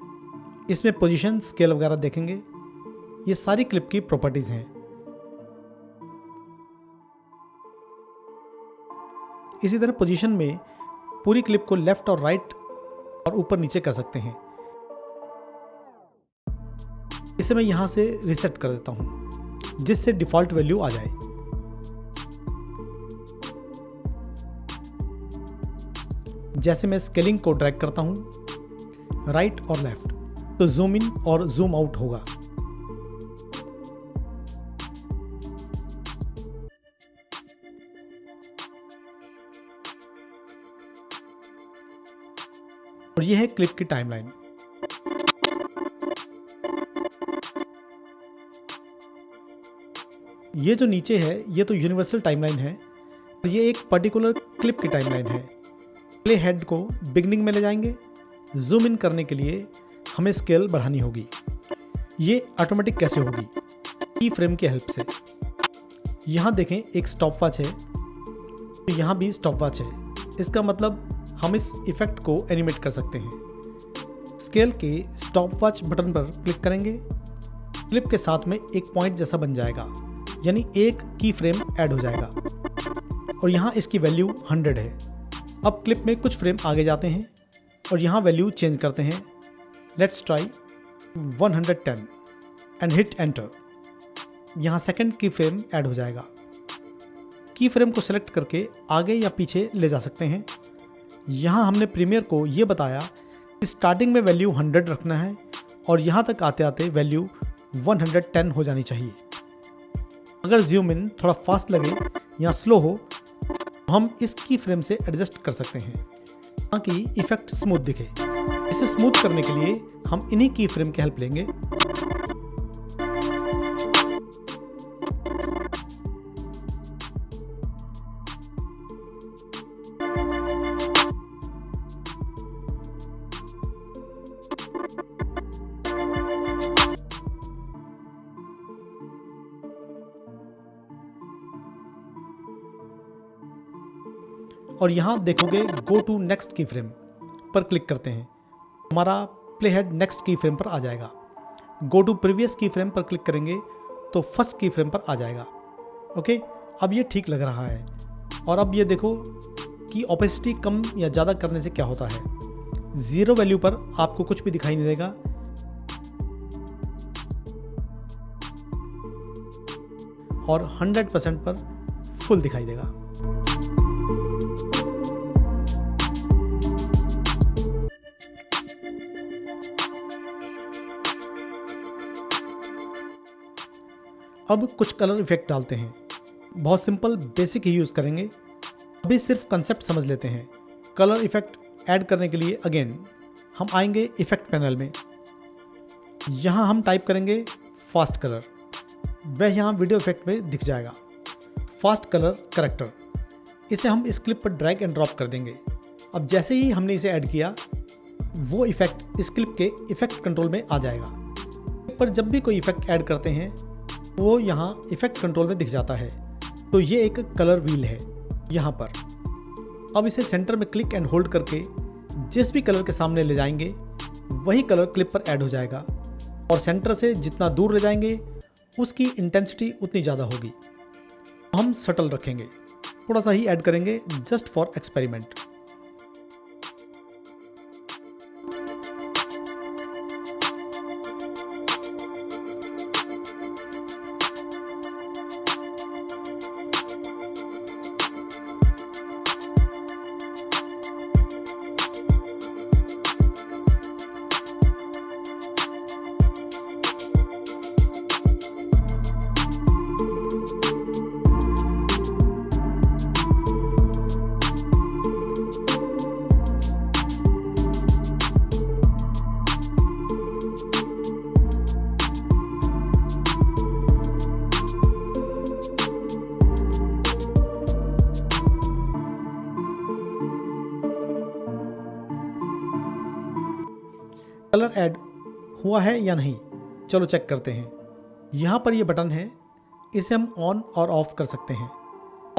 Speaker 1: इसमें पोजीशन, स्केल वगैरह देखेंगे। ये सारी क्लिप की प्रॉपर्टीज़ हैं। इसी तरह पोजीशन में पूरी क्लिप को लेफ्ट और राइट और ऊपर नीचे कर सकते हैं। इसे मैं यहाँ से रीसेट कर देता हूँ जिससे डिफ़ॉल्ट वैल्यू आ जाए। जैसे मैं स्केलिंग को ड्रैग करता हूँ राइट और लेफ्ट तो जूम इन और जूम आउट होगा। और ये है क्लिप की टाइमलाइन। ये जो नीचे है ये तो यूनिवर्सल टाइमलाइन है, और ये एक पर्टिकुलर क्लिप की टाइमलाइन है। प्ले हेड को बिगनिंग में ले जाएंगे। जूम इन करने के लिए हमें स्केल बढ़ानी होगी। ये ऑटोमेटिक कैसे होगी? की फ्रेम की हेल्प से। यहाँ देखें एक स्टॉप वॉच है, तो यहाँ भी स्टॉप वॉच है। इसका मतलब हम इस इफेक्ट को एनिमेट कर सकते हैं। स्केल के स्टॉप वॉच बटन पर क्लिक करेंगे। क्लिप के साथ में एक पॉइंट जैसा बन जाएगा, यानी एक की फ्रेम ऐड हो जाएगा, और यहाँ इसकी वैल्यू 100 है। अब क्लिप में कुछ फ्रेम आगे जाते हैं और यहाँ वैल्यू चेंज करते हैं। Let's try 110 and hit enter. यहाँ सेकंड की फ्रेम ऐड हो जाएगा। की फ्रेम को सिलेक्ट करके आगे या पीछे ले जा सकते हैं। यहाँ हमने प्रीमियर को ये बताया कि स्टार्टिंग में वैल्यू 100 रखना है और यहाँ तक आते आते वैल्यू 110 हो जानी चाहिए। अगर जूम इन थोड़ा फास्ट लगे या स्लो हो तो हम इस की फ्रेम से एडजस्ट कर सकते हैं ताकि इफेक्ट स्मूथ दिखे। इसे स्मूथ करने के लिए हम इन्हीं की फ्रेम की हेल्प लेंगे। और यहाँ देखोगे गो टू नेक्स्ट की फ्रेम पर क्लिक करते हैं, हमारा प्ले हेड नेक्स्ट की फ्रेम पर आ जाएगा। गो टू प्रीवियस की फ्रेम पर क्लिक करेंगे तो फर्स्ट की फ्रेम पर आ जाएगा। ओके, अब ये ठीक लग रहा है। और अब ये देखो कि ओपेसिटी कम या ज़्यादा करने से क्या होता है। 0 वैल्यू पर आपको कुछ भी दिखाई नहीं देगा, और 100% पर फुल दिखाई देगा। अब कुछ कलर इफेक्ट डालते हैं। बहुत सिंपल बेसिक ही यूज़ करेंगे। अभी सिर्फ कंसेप्ट समझ लेते हैं। कलर इफेक्ट ऐड करने के लिए अगेन हम आएंगे इफेक्ट पैनल में। यहाँ हम टाइप करेंगे फास्ट कलर, वह यहाँ वीडियो इफेक्ट में दिख जाएगा। फास्ट कलर करेक्टर, इसे हम इस क्लिप पर ड्रैग एंड ड्रॉप कर देंगे। अब जैसे ही हमने इसे ऐड किया वो इफेक्ट इस क्लिप के इफेक्ट कंट्रोल में आ जाएगा। पर जब भी कोई इफेक्ट ऐड करते हैं वो यहाँ इफेक्ट कंट्रोल में दिख जाता है। तो ये एक कलर व्हील है यहाँ पर। अब इसे सेंटर में क्लिक एंड होल्ड करके जिस भी कलर के सामने ले जाएंगे वही कलर क्लिप पर ऐड हो जाएगा, और सेंटर से जितना दूर ले जाएंगे उसकी इंटेंसिटी उतनी ज़्यादा होगी। हम सटल रखेंगे, थोड़ा सा ही ऐड करेंगे just for experiment. Colour add हुआ है या नहीं, चलो चेक करते हैं। यहाँ पर ये बटन है, इसे हम ऑन और ऑफ कर सकते हैं।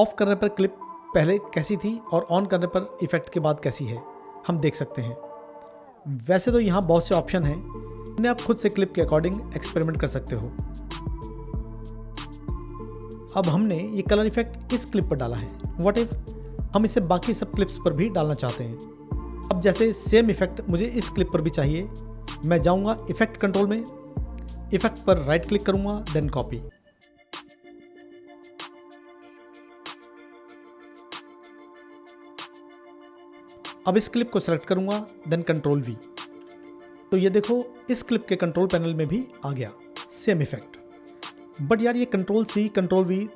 Speaker 1: ऑफ करने पर क्लिप पहले कैसी थी और ऑन करने पर इफेक्ट के बाद कैसी है हम देख सकते हैं। वैसे तो यहाँ बहुत से ऑप्शन हैं, इन्हें आप खुद से क्लिप के अकॉर्डिंग एक्सपेरिमेंट कर सकते हो। अब हमने ये कलर इफेक्ट इस क्लिप पर डाला है। व्हाट इफ हम इसे बाकी सब क्लिप्स पर भी डालना चाहते हैं। अब जैसे सेम इफेक्ट मुझे इस क्लिप पर भी चाहिए, मैं जाऊंगा इफेक्ट कंट्रोल में, इफेक्ट पर राइट क्लिक करूंगा, देन कॉपी। अब इस क्लिप को सेलेक्ट करूंगा, देन कंट्रोल V। तो ये देखो इस क्लिप के कंट्रोल पैनल में भी आ गया सेम इफेक्ट। बट यार ये कंट्रोल C कंट्रोल V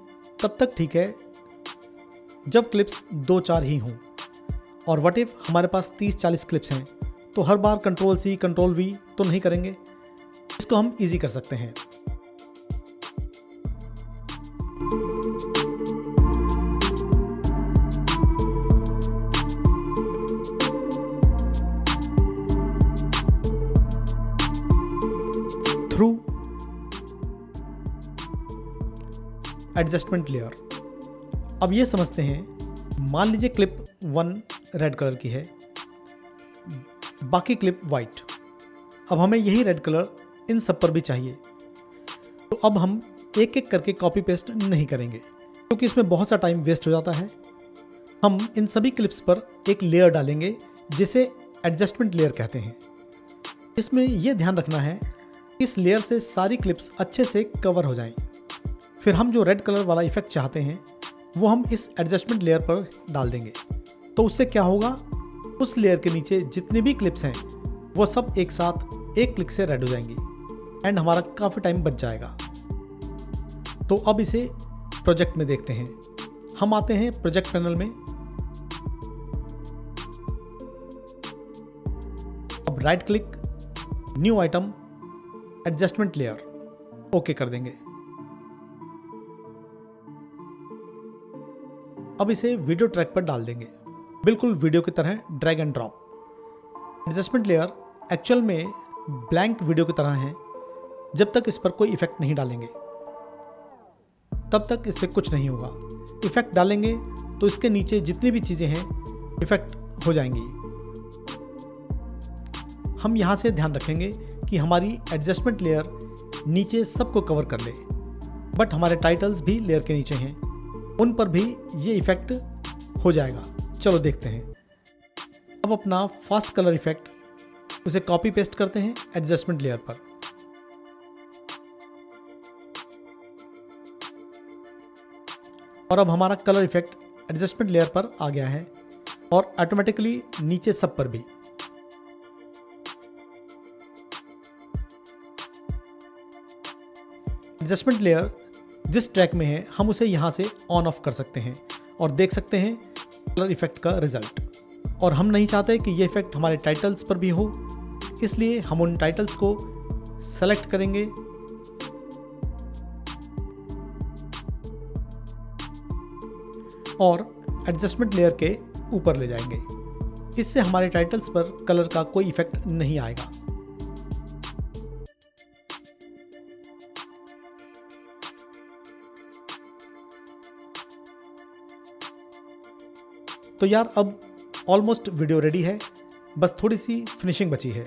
Speaker 1: तब तक ठीक है जब क्लिप्स 2-4 ही हों। और व्हाट इफ हमारे पास 30-40 क्लिप्स हैं तो हर बार कंट्रोल सी कंट्रोल वी तो नहीं करेंगे, इसको हम इजी कर सकते हैं। Through adjustment layer. अब ये समझते हैं, मान लीजिए क्लिप 1 रेड कलर की है, बाकी क्लिप वाइट। अब हमें यही रेड कलर इन सब पर भी चाहिए, तो अब हम एक एक करके कॉपी पेस्ट नहीं करेंगे क्योंकि इसमें बहुत सा टाइम वेस्ट हो जाता है। हम इन सभी क्लिप्स पर एक लेयर डालेंगे जिसे एडजस्टमेंट लेयर कहते हैं। इसमें यह ध्यान रखना है इस लेयर से सारी क्लिप्स अच्छे से कवर हो जाएं। फिर हम जो रेड कलर वाला इफेक्ट चाहते हैं वो हम इस एडजस्टमेंट लेयर पर डाल देंगे। तो उससे क्या होगा, उस लेयर के नीचे जितने भी क्लिप्स हैं वो सब एक साथ एक क्लिक से रेड हो जाएंगी एंड हमारा काफ़ी टाइम बच जाएगा। तो अब इसे प्रोजेक्ट में देखते हैं। हम आते हैं प्रोजेक्ट पैनल में। अब right click, new item, adjustment layer, okay कर देंगे। अब इसे वीडियो ट्रैक पर डाल देंगे, बिल्कुल वीडियो की तरह drag and drop. Adjustment layer actual में ब्लैंक वीडियो की तरह है। जब तक इस पर कोई इफेक्ट नहीं डालेंगे तब तक इससे कुछ नहीं होगा। इफेक्ट डालेंगे तो इसके नीचे जितनी भी चीज़ें हैं इफेक्ट हो जाएंगी। हम यहाँ से ध्यान रखेंगे कि हमारी एडजस्टमेंट लेयर नीचे सबको कवर कर ले, बट हमारे टाइटल्स भी लेयर के नीचे हैं, उन पर भी ये इफेक्ट हो जाएगा। चलो देखते हैं। अब अपना फास्ट कलर इफेक्ट उसे कॉपी पेस्ट करते हैं एडजस्टमेंट लेयर पर। और अब हमारा कलर इफेक्ट एडजस्टमेंट लेयर पर आ गया है और ऑटोमेटिकली नीचे सब पर भी। एडजस्टमेंट लेयर जिस ट्रैक में है हम उसे यहाँ से ऑन ऑफ कर सकते हैं और देख सकते हैं कलर इफेक्ट का रिजल्ट। और हम नहीं चाहते कि ये इफेक्ट हमारे टाइटल्स पर भी हो, इसलिए हम उन टाइटल्स को सेलेक्ट करेंगे और एडजस्टमेंट लेयर के ऊपर ले जाएंगे। इससे हमारे टाइटल्स पर कलर का कोई इफेक्ट नहीं आएगा। तो यार अब ऑलमोस्ट वीडियो रेडी है, बस थोड़ी सी फिनिशिंग बची है।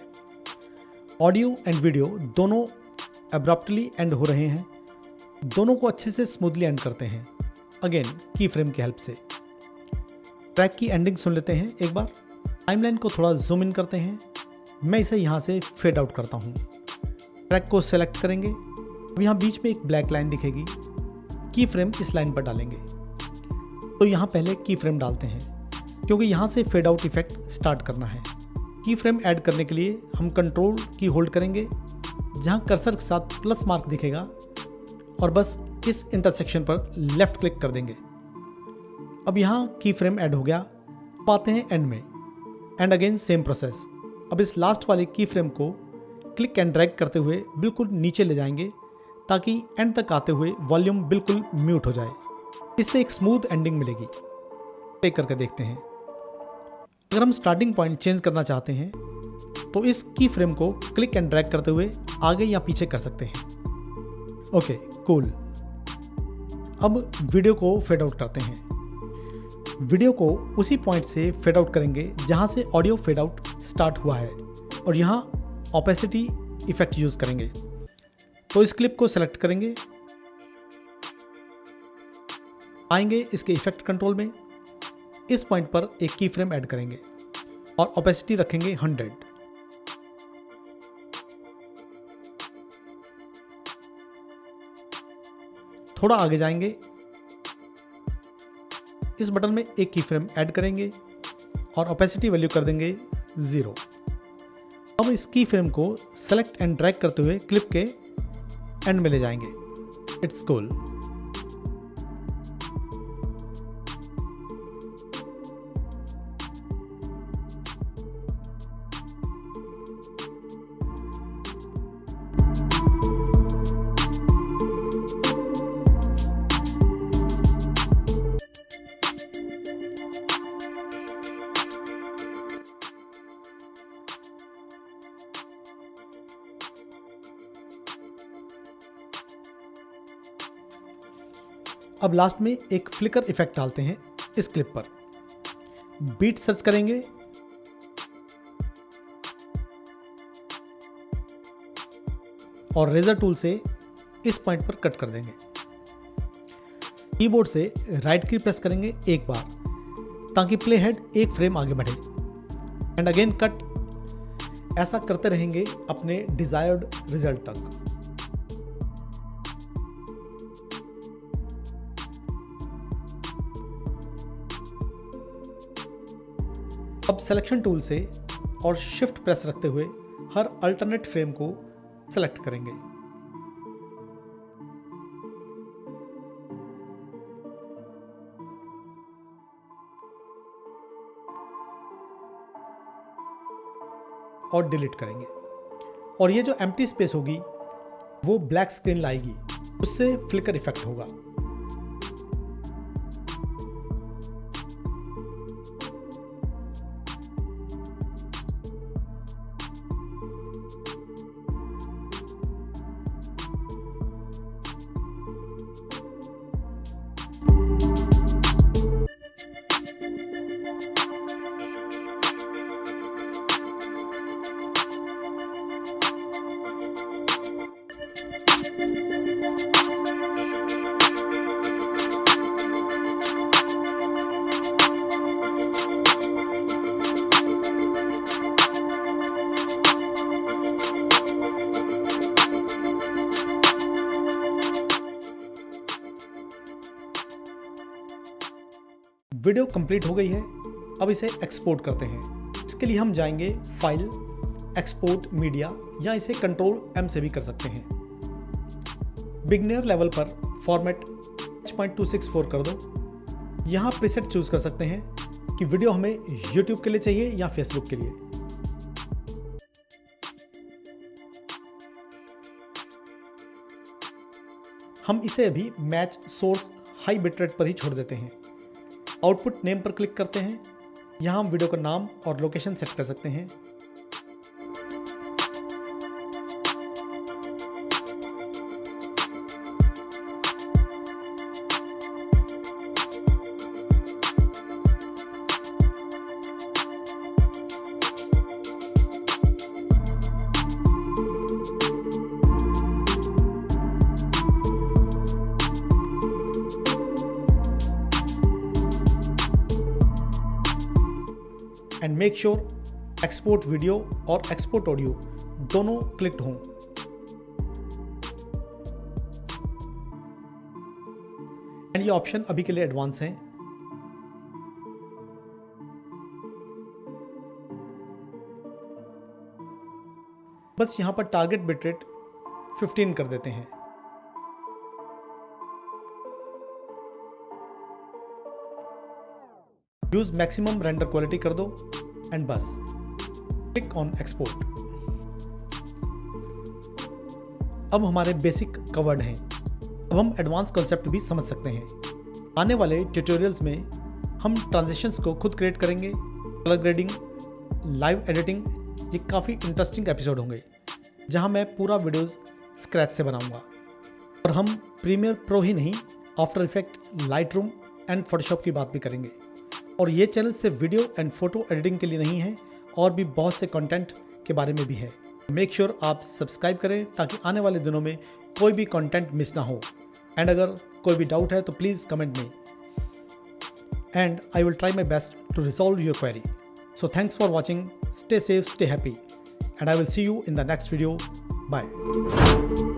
Speaker 1: ऑडियो एंड वीडियो दोनों एब्रप्टली एंड हो रहे हैं। दोनों को अच्छे से स्मूथली एंड करते हैं, अगेन की फ्रेम की हेल्प से। ट्रैक की एंडिंग सुन लेते हैं एक बार। टाइमलाइन को थोड़ा जूम इन करते हैं। मैं इसे यहाँ से फेड आउट करता हूँ। ट्रैक को सेलेक्ट करेंगे। अब यहाँ बीच में एक ब्लैक लाइन दिखेगी, की फ्रेम इस लाइन पर डालेंगे। तो यहाँ पहले की फ्रेम डालते हैं क्योंकि यहाँ से फेड आउट इफेक्ट स्टार्ट करना है। की फ्रेम ऐड करने के लिए हम कंट्रोल की होल्ड करेंगे, जहाँ कर्सर के साथ प्लस मार्क दिखेगा और बस इस इंटरसेक्शन पर लेफ्ट क्लिक कर देंगे। अब यहाँ की फ्रेम ऐड हो गया। अब आते हैं एंड में, एंड अगेन सेम प्रोसेस। अब इस लास्ट वाले की फ्रेम को क्लिक एंड ड्रैग करते हुए बिल्कुल नीचे ले जाएंगे ताकि एंड तक आते हुए वॉल्यूम बिल्कुल म्यूट हो जाए। इससे एक स्मूथ एंडिंग मिलेगी। प्ले करके देखते हैं। अगर हम स्टार्टिंग पॉइंट चेंज करना चाहते हैं तो इस की फ्रेम को क्लिक एंड ड्रैग करते हुए आगे या पीछे कर सकते हैं। Okay cool. अब वीडियो को फेड आउट करते हैं। वीडियो को उसी पॉइंट से फेड आउट करेंगे जहां से ऑडियो फेड आउट स्टार्ट हुआ है और यहाँ ऑपेसिटी इफेक्ट यूज करेंगे। तो इस क्लिप को सेलेक्ट करेंगे, आएंगे इसके इफेक्ट कंट्रोल में, इस पॉइंट पर एक की फ्रेम ऐड करेंगे और ऑपेसिटी रखेंगे 100। थोड़ा आगे जाएंगे, इस बटन में एक की फ्रेम ऐड करेंगे और ऑपेसिटी वैल्यू कर देंगे 0। अब इस की फ्रेम को सेलेक्ट एंड ड्रैग करते हुए क्लिप के एंड में ले जाएंगे। It's cool. अब लास्ट में एक फ्लिकर इफेक्ट डालते हैं इस क्लिप पर। बीट सर्च करेंगे और रेजर टूल से इस पॉइंट पर कट कर देंगे। कीबोर्ड से राइट की प्रेस करेंगे एक बार ताकि प्ले हेड एक फ्रेम आगे बढ़े एंड अगेन कट। ऐसा करते रहेंगे अपने डिजायर्ड रिजल्ट तक। अब सिलेक्शन टूल से और शिफ्ट प्रेस रखते हुए हर अल्टरनेट फ्रेम को सेलेक्ट करेंगे। और डिलीट करेंगे और ये जो एम्प्टी स्पेस होगी वो ब्लैक स्क्रीन लाएगी, उससे फ्लिकर इफेक्ट होगा। वीडियो कंप्लीट हो गई है। अब इसे एक्सपोर्ट करते हैं। इसके लिए हम जाएंगे फाइल, एक्सपोर्ट मीडिया या इसे कंट्रोल M से भी कर सकते हैं। बिगनर लेवल पर फॉर्मेट H.264 कर दो। यहाँ प्रीसेट चूज कर सकते हैं कि वीडियो हमें YouTube के लिए चाहिए या Facebook के लिए। हम इसे अभी मैच सोर्स हाई बिटरेट पर ही छोड़ देते हैं। आउटपुट नेम पर क्लिक करते हैं। यहाँ हम वीडियो का नाम और लोकेशन सेट कर सकते हैं। And make sure export video और एक्सपोर्ट ऑडियो दोनों क्लिक्ड हों। एंड ये ऑप्शन अभी के लिए एडवांस हैं। बस यहां पर टारगेट बिटरेट 15 कर देते हैं। यूज मैक्सिमम रेंडर क्वालिटी कर दो एंड बस क्लिक ऑन एक्सपोर्ट। अब हमारे बेसिक कवर्ड हैं। अब हम एडवांस कंसेप्ट भी समझ सकते हैं। आने वाले ट्यूटोरियल्स में हम ट्रांजिशंस को खुद क्रिएट करेंगे, कलर ग्रेडिंग, लाइव एडिटिंग। ये काफ़ी इंटरेस्टिंग एपिसोड होंगे जहां मैं पूरा वीडियोस स्क्रैच से बनाऊंगा। और हम प्रीमियर प्रो ही नहीं, after effect, Lightroom and Photoshop की बात भी करेंगे। और ये चैनल सिर्फ वीडियो एंड फोटो एडिटिंग के लिए नहीं है, और भी बहुत से कंटेंट के बारे में भी है। मेक श्योर आप सब्सक्राइब करें ताकि आने वाले दिनों में कोई भी कंटेंट मिस ना हो। एंड अगर कोई भी डाउट है तो please comment me and I will try my best to resolve your query. So thanks for watching, stay safe, stay happy, and I will see you in the next video. Bye.